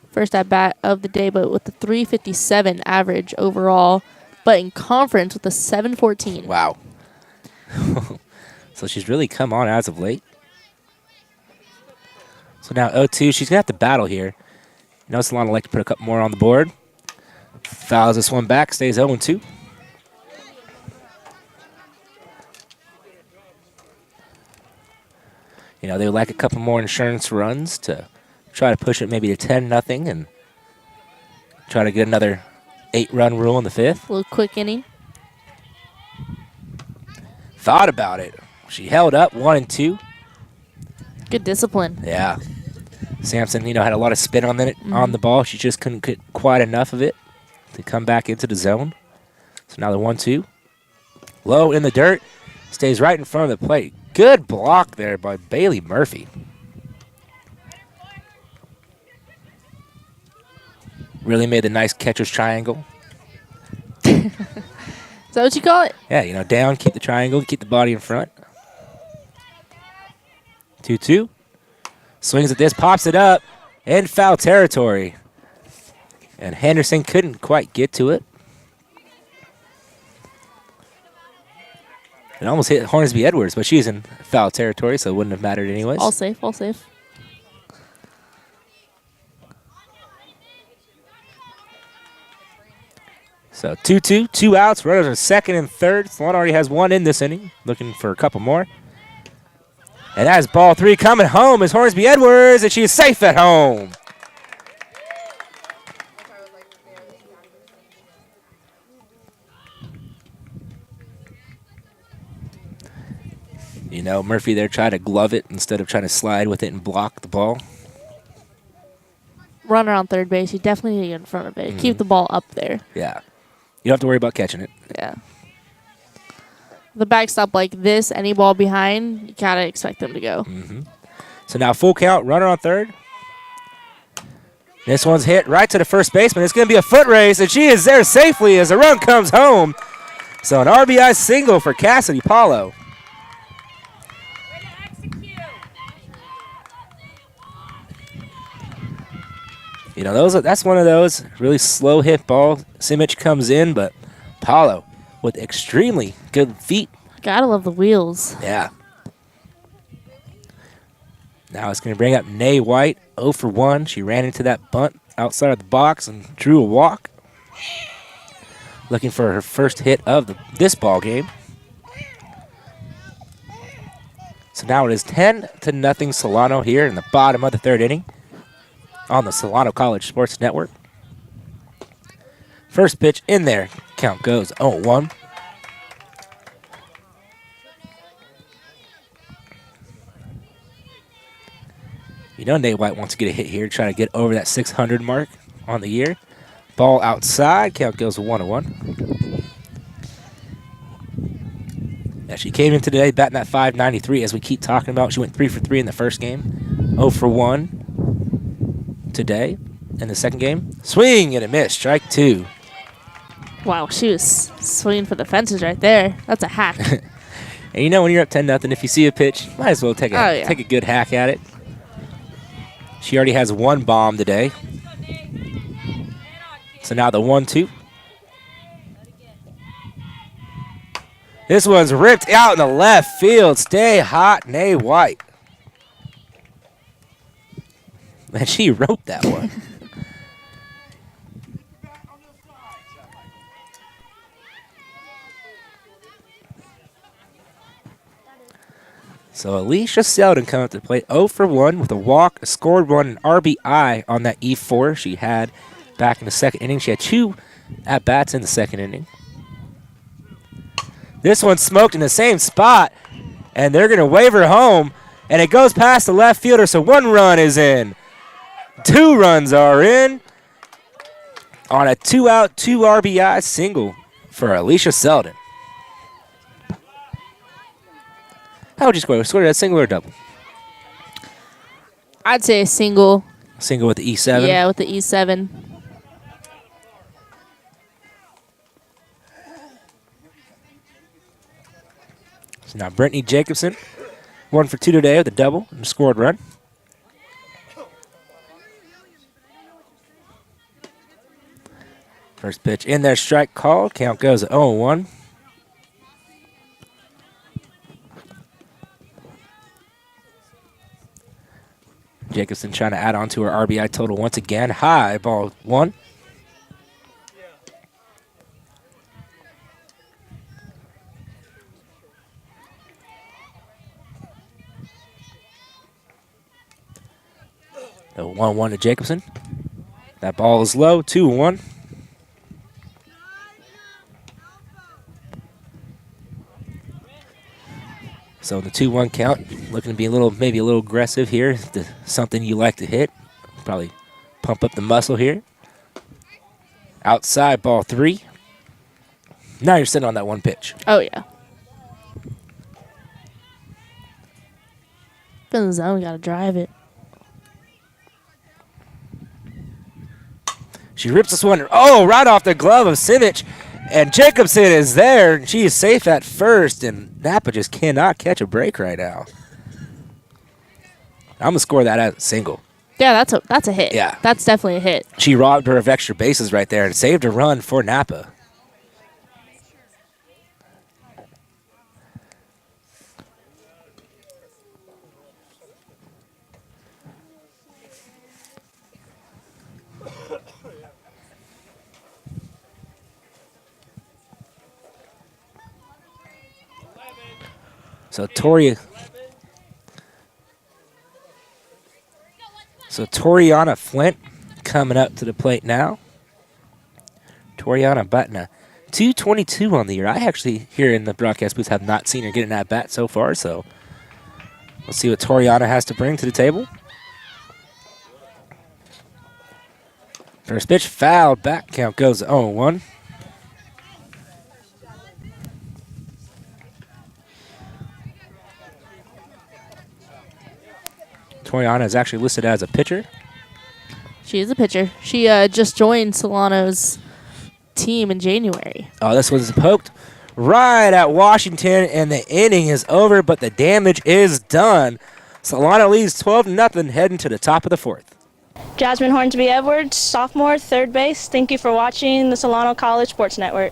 first at bat of the day, but with the 357 average overall, but in conference with a 714. Wow. So she's really come on as of late. So now 0-2. She's going to have to battle here. You know, Solano like to put a couple more on the board. Fouls this one back, stays 0-2. You know, they would like a couple more insurance runs to try to push it maybe to 10-0 and try to get another 8-run rule in the fifth. A little quick inning. Thought about it. She held up 1-2. Good discipline. Yeah. Sampson, you know, had a lot of spin on the ball. She just couldn't get quite enough of it to come back into the zone. So now the 1-2. Low in the dirt. Stays right in front of the plate. Good block there by Bailey Murphy. Really made the nice catcher's triangle. Is that what you call it? Yeah, you know, down, keep the triangle, keep the body in front. 2-2. Swings at this, pops it up, in foul territory. And Henderson couldn't quite get to it. It almost hit Hornsby Edwards, but she's in foul territory, so it wouldn't have mattered anyways. All safe, all safe. So 2-2, 2 outs. Runners are second and third. Solano already has one in this inning, looking for a couple more. And that's ball 3 coming home is Hornsby Edwards, and she is safe at home. You know, Murphy there tried to glove it instead of trying to slide with it and block the ball. Runner on third base. You definitely need to get in front of it. Keep the ball up there. Yeah. You don't have to worry about catching it. Yeah. The backstop like this, any ball behind, you gotta expect them to go. So now full count, runner on third. This one's hit right to the first baseman. It's going to be a foot race, and she is there safely as the run comes home. So an RBI single for Cassidy Paulo. You know, that's one of those really slow hit ball. Simic comes in, but Paulo with extremely good feet. Gotta love the wheels. Yeah. Now it's going to bring up Nay White, 0 for 1. She ran into that bunt outside of the box and drew a walk. Looking for her first hit of this ball game. So now it is 10-0 Solano here in the bottom of the third inning on the Solano College Sports Network. First pitch in there. Count goes 0-1. You know Nate White wants to get a hit here, trying to get over that 600 mark on the year. Ball outside. Count goes 1-1. Yeah, she came in today batting at .593 as we keep talking about. She went 3 for 3 in the first game. 0 for 1 today in the second game. Swing and a miss. Strike 2. Wow, she was swinging for the fences right there. That's a hack. And you know when you're up 10-0, if you see a pitch, might as well take a good hack at it. She already has 1 bomb today. So now the 1-2. This one's ripped out in the left field. Stay hot, Nay White. And she wrote that one. So Alicia Selden coming up to the plate 0 for 1 with a walk, a scored run, an RBI on that E4 she had back in the second inning. She had 2 at-bats in the second inning. This one smoked in the same spot, and they're going to wave her home, and it goes past the left fielder, so 1 run is in. 2 runs are in on a 2-out, 2 RBI single for Alicia Selden. How would you score? Score that single or double? I'd say a single. Single with the E7? Yeah, with the E7. So now Brittany Jacobson, 1 for 2 today with a double and a scored run. First pitch in there, strike called. Count goes at 0-1. Jacobson trying to add on to her RBI total once again. High, ball 1. The 1-1 to Jacobson. That ball is low, 2-1. So the 2-1 count, looking to be maybe a little aggressive here. Something you like to hit. Probably pump up the muscle here. Outside, ball 3. Now you're sitting on that 1 pitch. Oh, yeah. In the zone, we got to drive it. She rips this one, right off the glove of Simic. And Jacobson is there, and she is safe at first, and Napa just cannot catch a break right now. I'm going to score that as a single. Yeah, that's a hit. Yeah. That's definitely a hit. She robbed her of extra bases right there and saved a run for Napa. So Toriana Flint coming up to the plate now. Toriana batting a .222 on the year. I actually, here in the broadcast booth, have not seen her get an at-bat so far, so we'll see what Toriana has to bring to the table. First pitch fouled, back count goes 0-1. Toriana is actually listed as a pitcher. She is a pitcher. She just joined Solano's team in January. Oh, this one's poked right at Washington, and the inning is over, but the damage is done. Solano leads 12-0 heading to the top of the 4th. Jasmine Hornsby Edwards, sophomore, third base. Thank you for watching the Solano College Sports Network.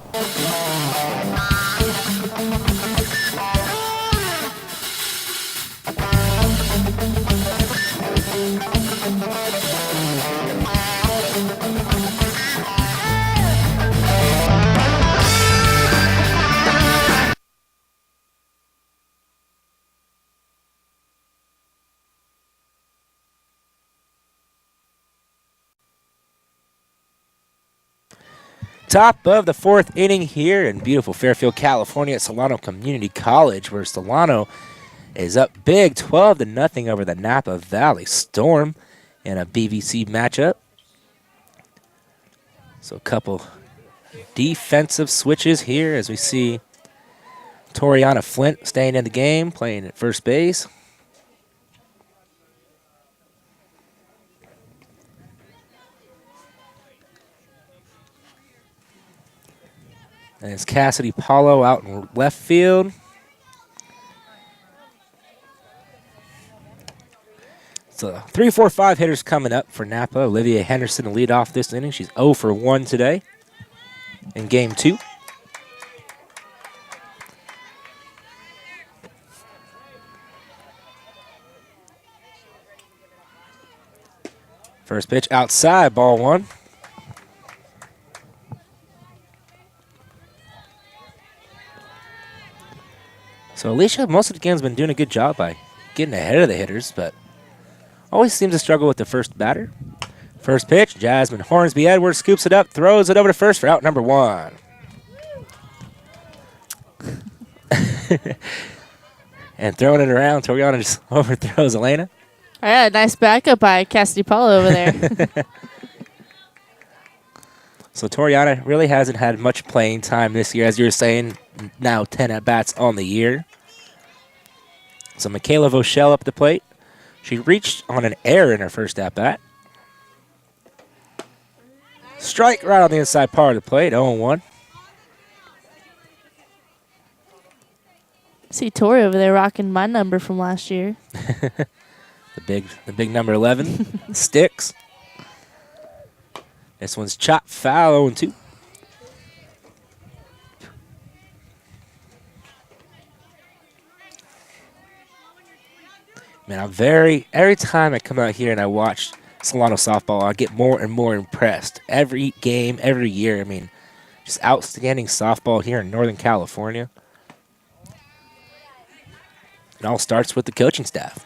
Top of the fourth inning here in beautiful Fairfield, California at Solano Community College, where Solano is up big 12-0 over the Napa Valley Storm in a BVC matchup. So a couple defensive switches here as we see Toriana Flint staying in the game, playing at first base. And it's Cassidy Paulo out in left field. So 3-4-5 hitters coming up for Napa. Olivia Henderson to lead off this inning. She's 0 for 1 today in game 2. First pitch outside, ball 1. So Alicia, most of the game's been doing a good job by getting ahead of the hitters, but always seems to struggle with the first batter. First pitch, Jasmine Hornsby Edwards scoops it up, throws it over to first for out number 1. And throwing it around, Toriana just overthrows Elena. Yeah, nice backup by Cassidy Paulo over there. So Toriana really hasn't had much playing time this year, as you were saying, now 10 at-bats on the year. So Michaela Voschel up the plate. She reached on an error in her first at-bat. Strike right on the inside part of the plate, 0-1. See Tori over there rocking my number from last year. The big number 11 sticks. This one's chopped foul, 0-2. Man, every time I come out here and I watch Solano softball, I get more and more impressed. Every game, every year. I mean, just outstanding softball here in Northern California. It all starts with the coaching staff.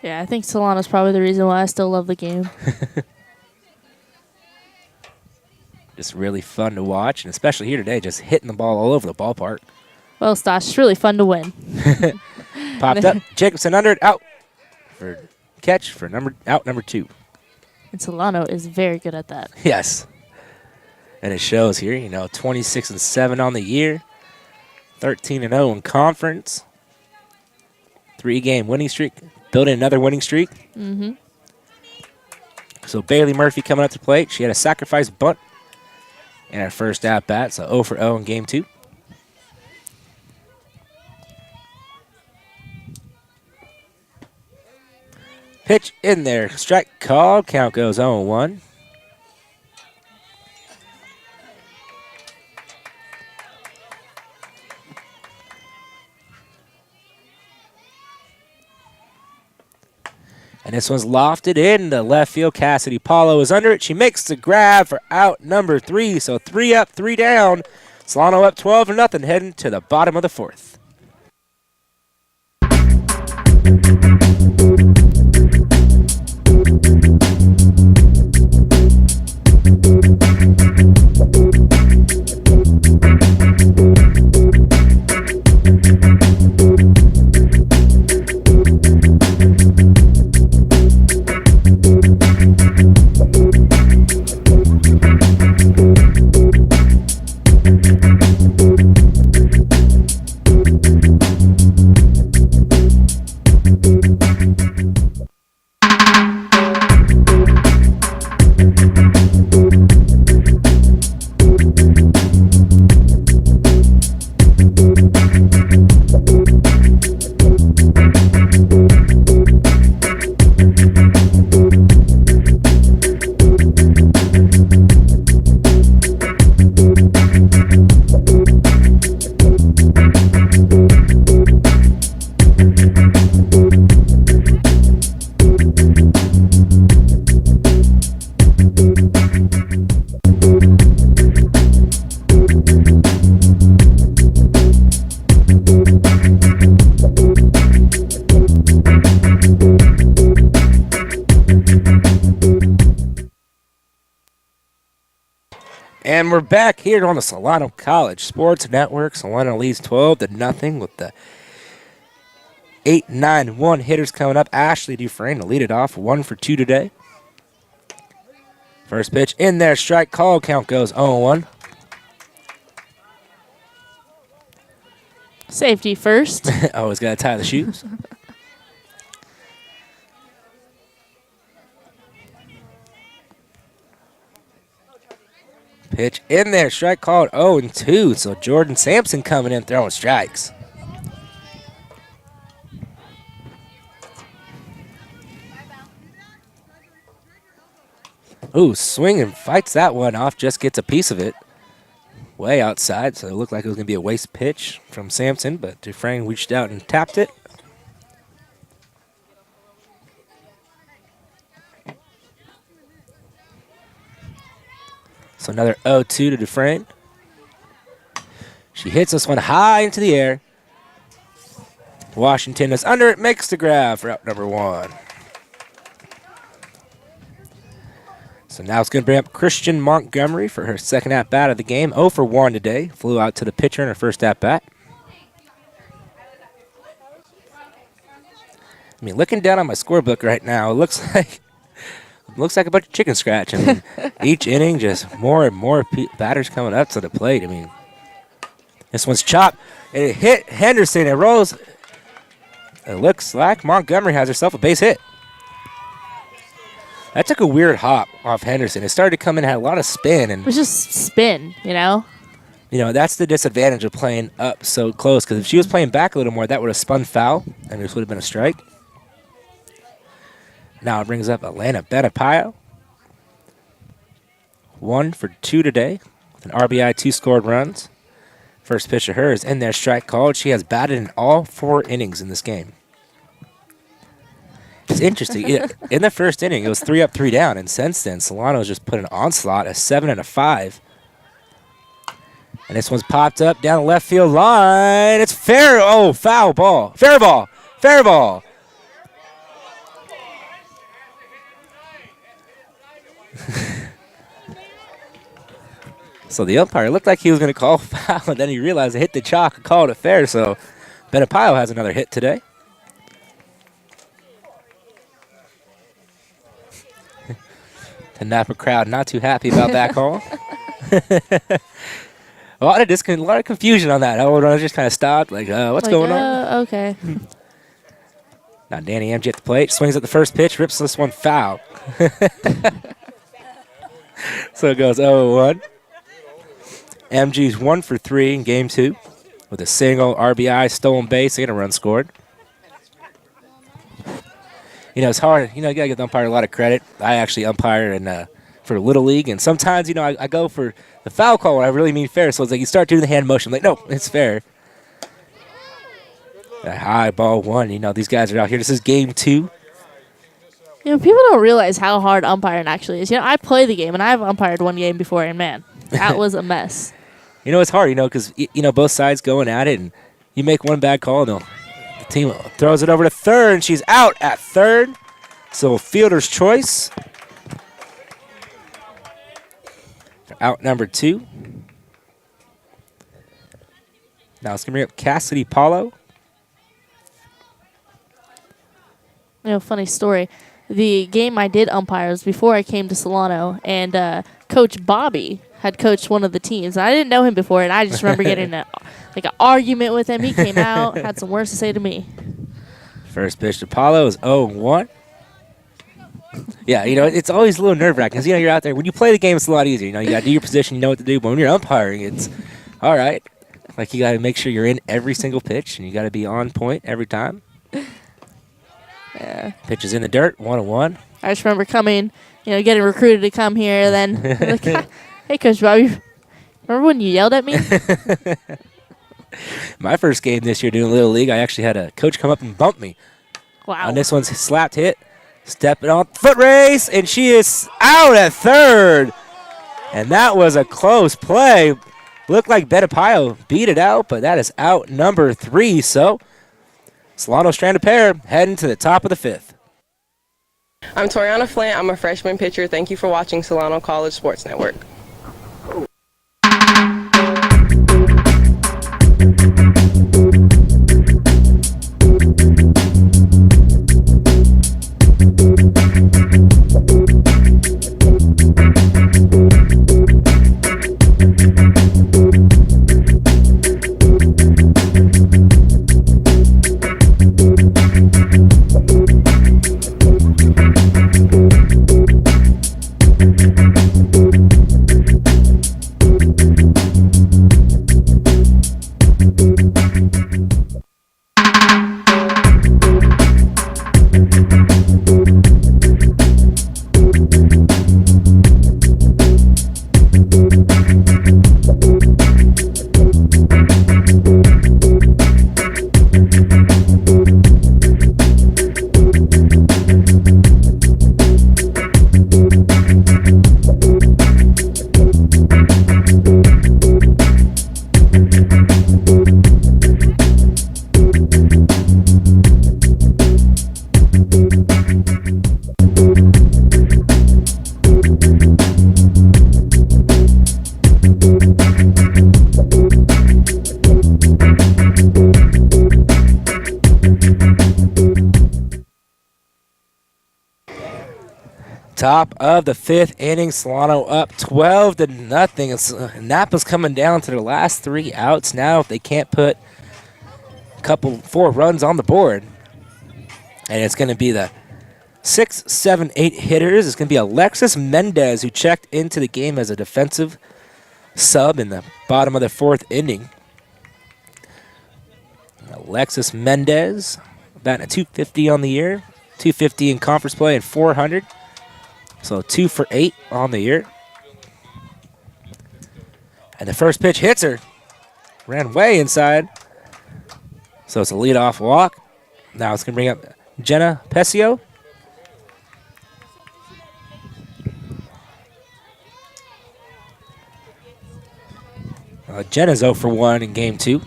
Yeah, I think Solano's probably the reason why I still love the game. Just really fun to watch, and especially here today, just hitting the ball all over the ballpark. Well, Stosh, it's really fun to win. Popped up, Jacobson under it, out for catch for out number 2. And Solano is very good at that. Yes, and it shows here. 26-7 on the year, 13-0 in conference, 3-game winning streak, building another winning streak. Mm-hmm. So Bailey Murphy coming up to the plate. She had a sacrifice bunt in her first at-bat, so 0 for 0 in game 2. Pitch in there. Strike called. Count goes 0-1. And this one's lofted into left field. Cassidy Paulo is under it. She makes the grab for out number 3. So 3 up, 3 down. Solano up 12-0, heading to the bottom of the 4th. And we're back here on the Solano College Sports Network. Solano leads 12-0 with the 8-9-1 hitters coming up. Ashley Dufresne to lead it off, 1 for 2 today. First pitch in there, strike call. Count goes 0-1. Safety first. Always got to tie the shoes. Pitch in there, strike called 0-2. So Jordan Sampson coming in throwing strikes. Ooh, swing and fights that one off, just gets a piece of it. Way outside, so it looked like it was going to be a waste pitch from Sampson, but Dufresne reached out and tapped it. So another 0-2 to Dufresne. She hits this one high into the air. Washington is under it, makes the grab for out number 1. So now it's going to bring up Christian Montgomery for her second at-bat of the game. 0 for 1 today. Flew out to the pitcher in her first at-bat. I mean, looking down on my scorebook right now, it looks like a bunch of chicken scratch. I mean, each inning, just more and more batters coming up to the plate. I mean, this one's chopped, and it hit Henderson. It rolls. It looks like Montgomery has herself a base hit. That took a weird hop off Henderson. It started to come in, had a lot of spin. And It was just spin, you know? you know, that's the disadvantage of playing up so close, because if she was playing back a little more, that would have spun foul, and this would have been a strike. Now it brings up Atlanta Benapayo. 1 for 2 today with an RBI, 2 scored runs. First pitch of hers in there, strike called. She has batted in all 4 innings in this game. It's interesting. In the first inning, it was 3 up, 3 down, and since then, Solano's just put an onslaught, a 7 and a 5. And this one's popped up down the left field line. It's fair. Oh, foul ball. Fair ball. Fair ball. So the umpire looked like he was going to call foul, and then he realized it hit the chalk and called it fair. So Benapayo has another hit today. The Napa crowd not too happy about that call. a lot of confusion on that. I was just kind of stopped, like, what's going on? Okay. Now Danny MG at the plate, swings at the first pitch, rips this one foul. So it goes 0-1. MG's 1 for 3 in game 2 with a single, RBI, stolen base, and a run scored. You know, it's hard. You know, you got to give the umpire a lot of credit. I actually umpire for Little League, and sometimes, you know, I go for the foul call when I really mean fair. So it's like you start doing the hand motion. I'm like, no, it's fair. That high ball 1. You know, these guys are out here. This is game 2. You know, people don't realize how hard umpiring actually is. You know, I play the game, and I've umpired 1 game before, and man, that was a mess. You know, it's hard, you know, because, you know, both sides going at it, and you make one bad call, and the team throws it over to third, and she's out at third. So fielder's choice. Out number 2. Now it's going to bring up Cassidy Paulo. You know, funny story. The game I did umpire was before I came to Solano, and Coach Bobby had coached one of the teams. And I didn't know him before, and I just remember getting an argument with him. He came out, had some words to say to me. First pitch to Paulo is 0-1. Yeah, you know, it's always a little nerve-wracking because, you know, you're out there. When you play the game, it's a lot easier. You know, you got to do your position, you know what to do. But when you're umpiring, it's all right. Like, you got to make sure you're in every single pitch, and you got to be on point every time. Yeah. Pitch is in the dirt, 1-1. I just remember coming, you know, getting recruited to come here. Then, like, hey, Coach Bobby, remember when you yelled at me? My first game this year doing Little League, I actually had a coach come up and bump me. Wow. On this one's slapped hit. Stepping on foot race, and she is out at third. And that was a close play. Looked like Benapayo beat it out, but that is out number 3. So Solano stranded pair heading to the top of the 5th. I'm Toriana Flint. I'm a freshman pitcher. Thank you for watching Solano College Sports Network. Top of the 5th inning, Solano up 12-0. Napa's coming down to their last 3 outs now if they can't put 4 runs on the board. And it's going to be the 6, 7, 8 hitters. It's going to be Alexis Mendez, who checked into the game as a defensive sub in the bottom of the 4th inning. Alexis Mendez, batting at .250 on the year, .250 in conference play, and .400. So 2 for 8 on the year. And the first pitch hits her. Ran way inside. So it's a leadoff walk. Now it's going to bring up Jenna Pesio. Jenna's 0 for 1 in game 2.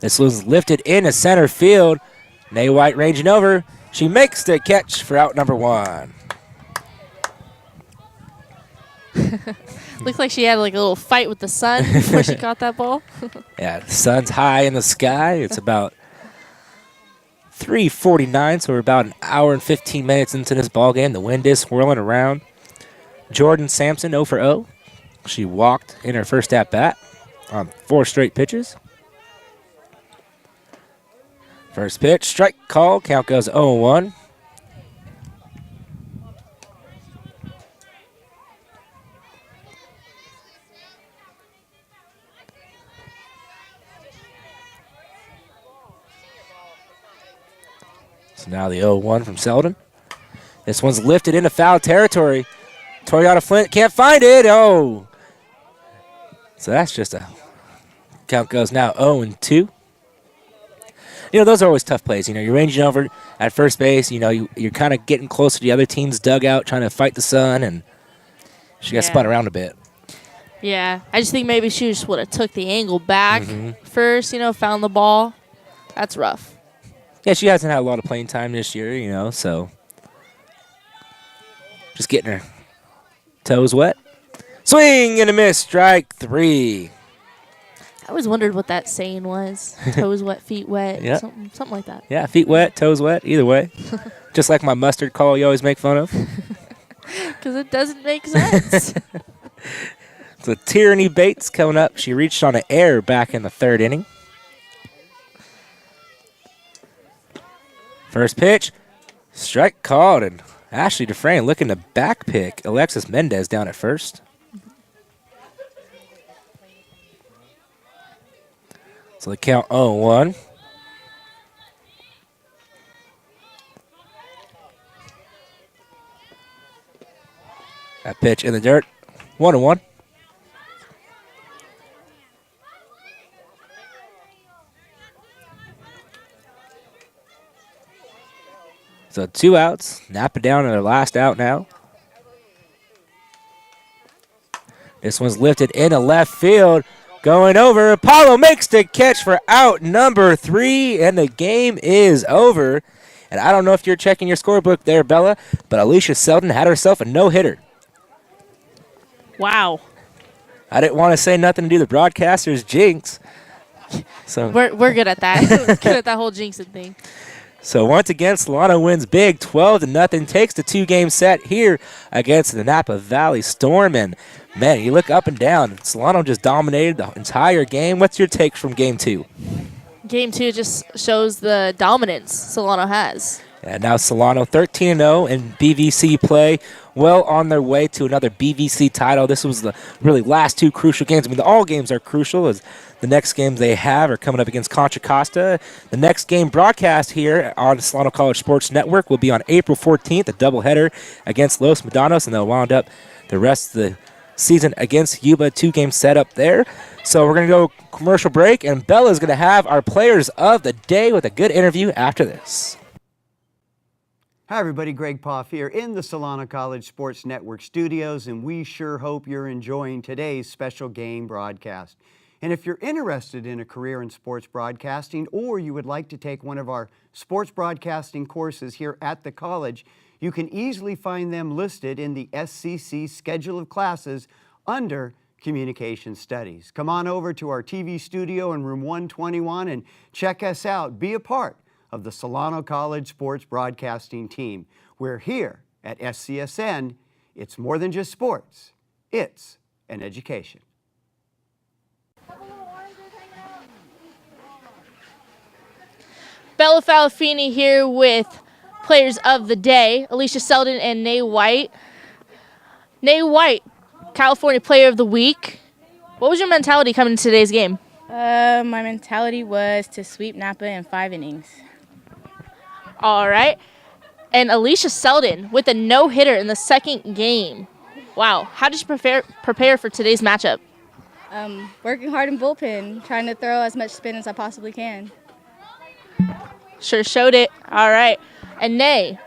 This was lifted into center field. Nay White ranging over. She makes the catch for out number 1. Looks like she had like a little fight with the sun before she caught that ball. Yeah, the sun's high in the sky. It's about 3:49, so we're about an hour and 15 minutes into this ball game. The wind is swirling around. Jordan Sampson 0 for 0. She walked in her first at bat on 4 straight pitches. First pitch, strike call. Count goes 0-1. So now the 0-1 from Selden. This one's lifted into foul territory. Toriana Flint can't find it. Oh. So that's just a count goes now 0-2. You know, those are always tough plays. You know, you're ranging over at first base. You know, you're kind of getting close to the other team's dugout, trying to fight the sun, and she got spun around a bit. Yeah, I just think maybe she just would have took the angle back first, you know, found the ball. That's rough. Yeah, she hasn't had a lot of playing time this year, you know, so just getting her toes wet. Swing and a miss, strike 3. I always wondered what that saying was. Toes wet, feet wet, Yeah. something like that. Yeah, feet wet, toes wet, either way. Just like my mustard call you always make fun of. Because it doesn't make sense. So Tierney Bates coming up. She reached on an error back in the 3rd inning. First pitch, strike called, and Ashley Dufresne looking to back pick Alexis Mendez down at first. So the count 0-1. That pitch in the dirt, 1-1. So 2 outs. Napa down to their last out now. This one's lifted into left field. Going over. Apollo makes the catch for out number 3, and the game is over. And I don't know if you're checking your scorebook there, Bella, but Alicia Selden had herself a no-hitter. Wow. I didn't want to say nothing to do the broadcaster's jinx. So We're good at that. We're good at that whole jinxing thing. So once again, Solano wins big, 12-0, takes the 2-game set here against the Napa Valley Storm. And, man, you look up and down. Solano just dominated the entire game. What's your take from Game 2? Game 2 just shows the dominance Solano has. And now Solano 13-0 in BVC play, well on their way to another BVC title. This was the really last 2 crucial games. I mean, all games are crucial as the next games they have are coming up against Contra Costa. The next game broadcast here on the Solano College Sports Network will be on April 14th, a doubleheader against Los Medanos, and they'll wound up the rest of the season against Yuba, 2-game setup there. So we're going to go commercial break, and Bella's going to have our players of the day with a good interview after this. Hi everybody, Greg Poff here in the Solano College Sports Network studios, and we sure hope you're enjoying today's special game broadcast. And if you're interested in a career in sports broadcasting, or you would like to take one of our sports broadcasting courses here at the college, you can easily find them listed in the SCC schedule of classes under Communication Studies. Come on over to our TV studio in room 121 and check us out. Be a part of the Solano College Sports Broadcasting team. We're here at SCSN. It's more than just sports. It's an education. Bella Falafini here with players of the day, Alicia Selden and Nay White. Nay White, California Player of the Week. What was your mentality coming into today's game? My mentality was to sweep Napa in 5 innings. All right. And Alicia Selden with a no-hitter in the second game. Wow. How did you prepare for today's matchup? Working hard in bullpen, trying to throw as much spin as I possibly can. Sure showed it. All right. And Nay,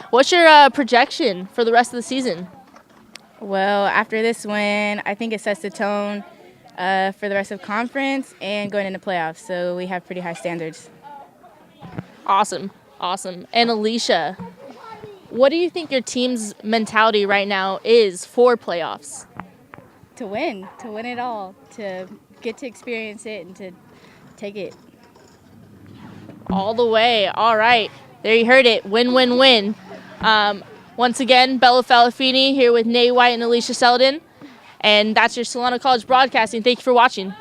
what's your projection for the rest of the season? Well, after this win, I think it sets the tone for the rest of conference and going into playoffs. So we have pretty high standards. Awesome. Awesome. And Alicia, what do you think your team's mentality right now is for playoffs? To win it all, to get to experience it and to take it. All the way. All right. There you heard it. Win, win, win. Once again, Bella Falafini here with Nay White and Alicia Selden. And that's your Solano College Broadcasting. Thank you for watching.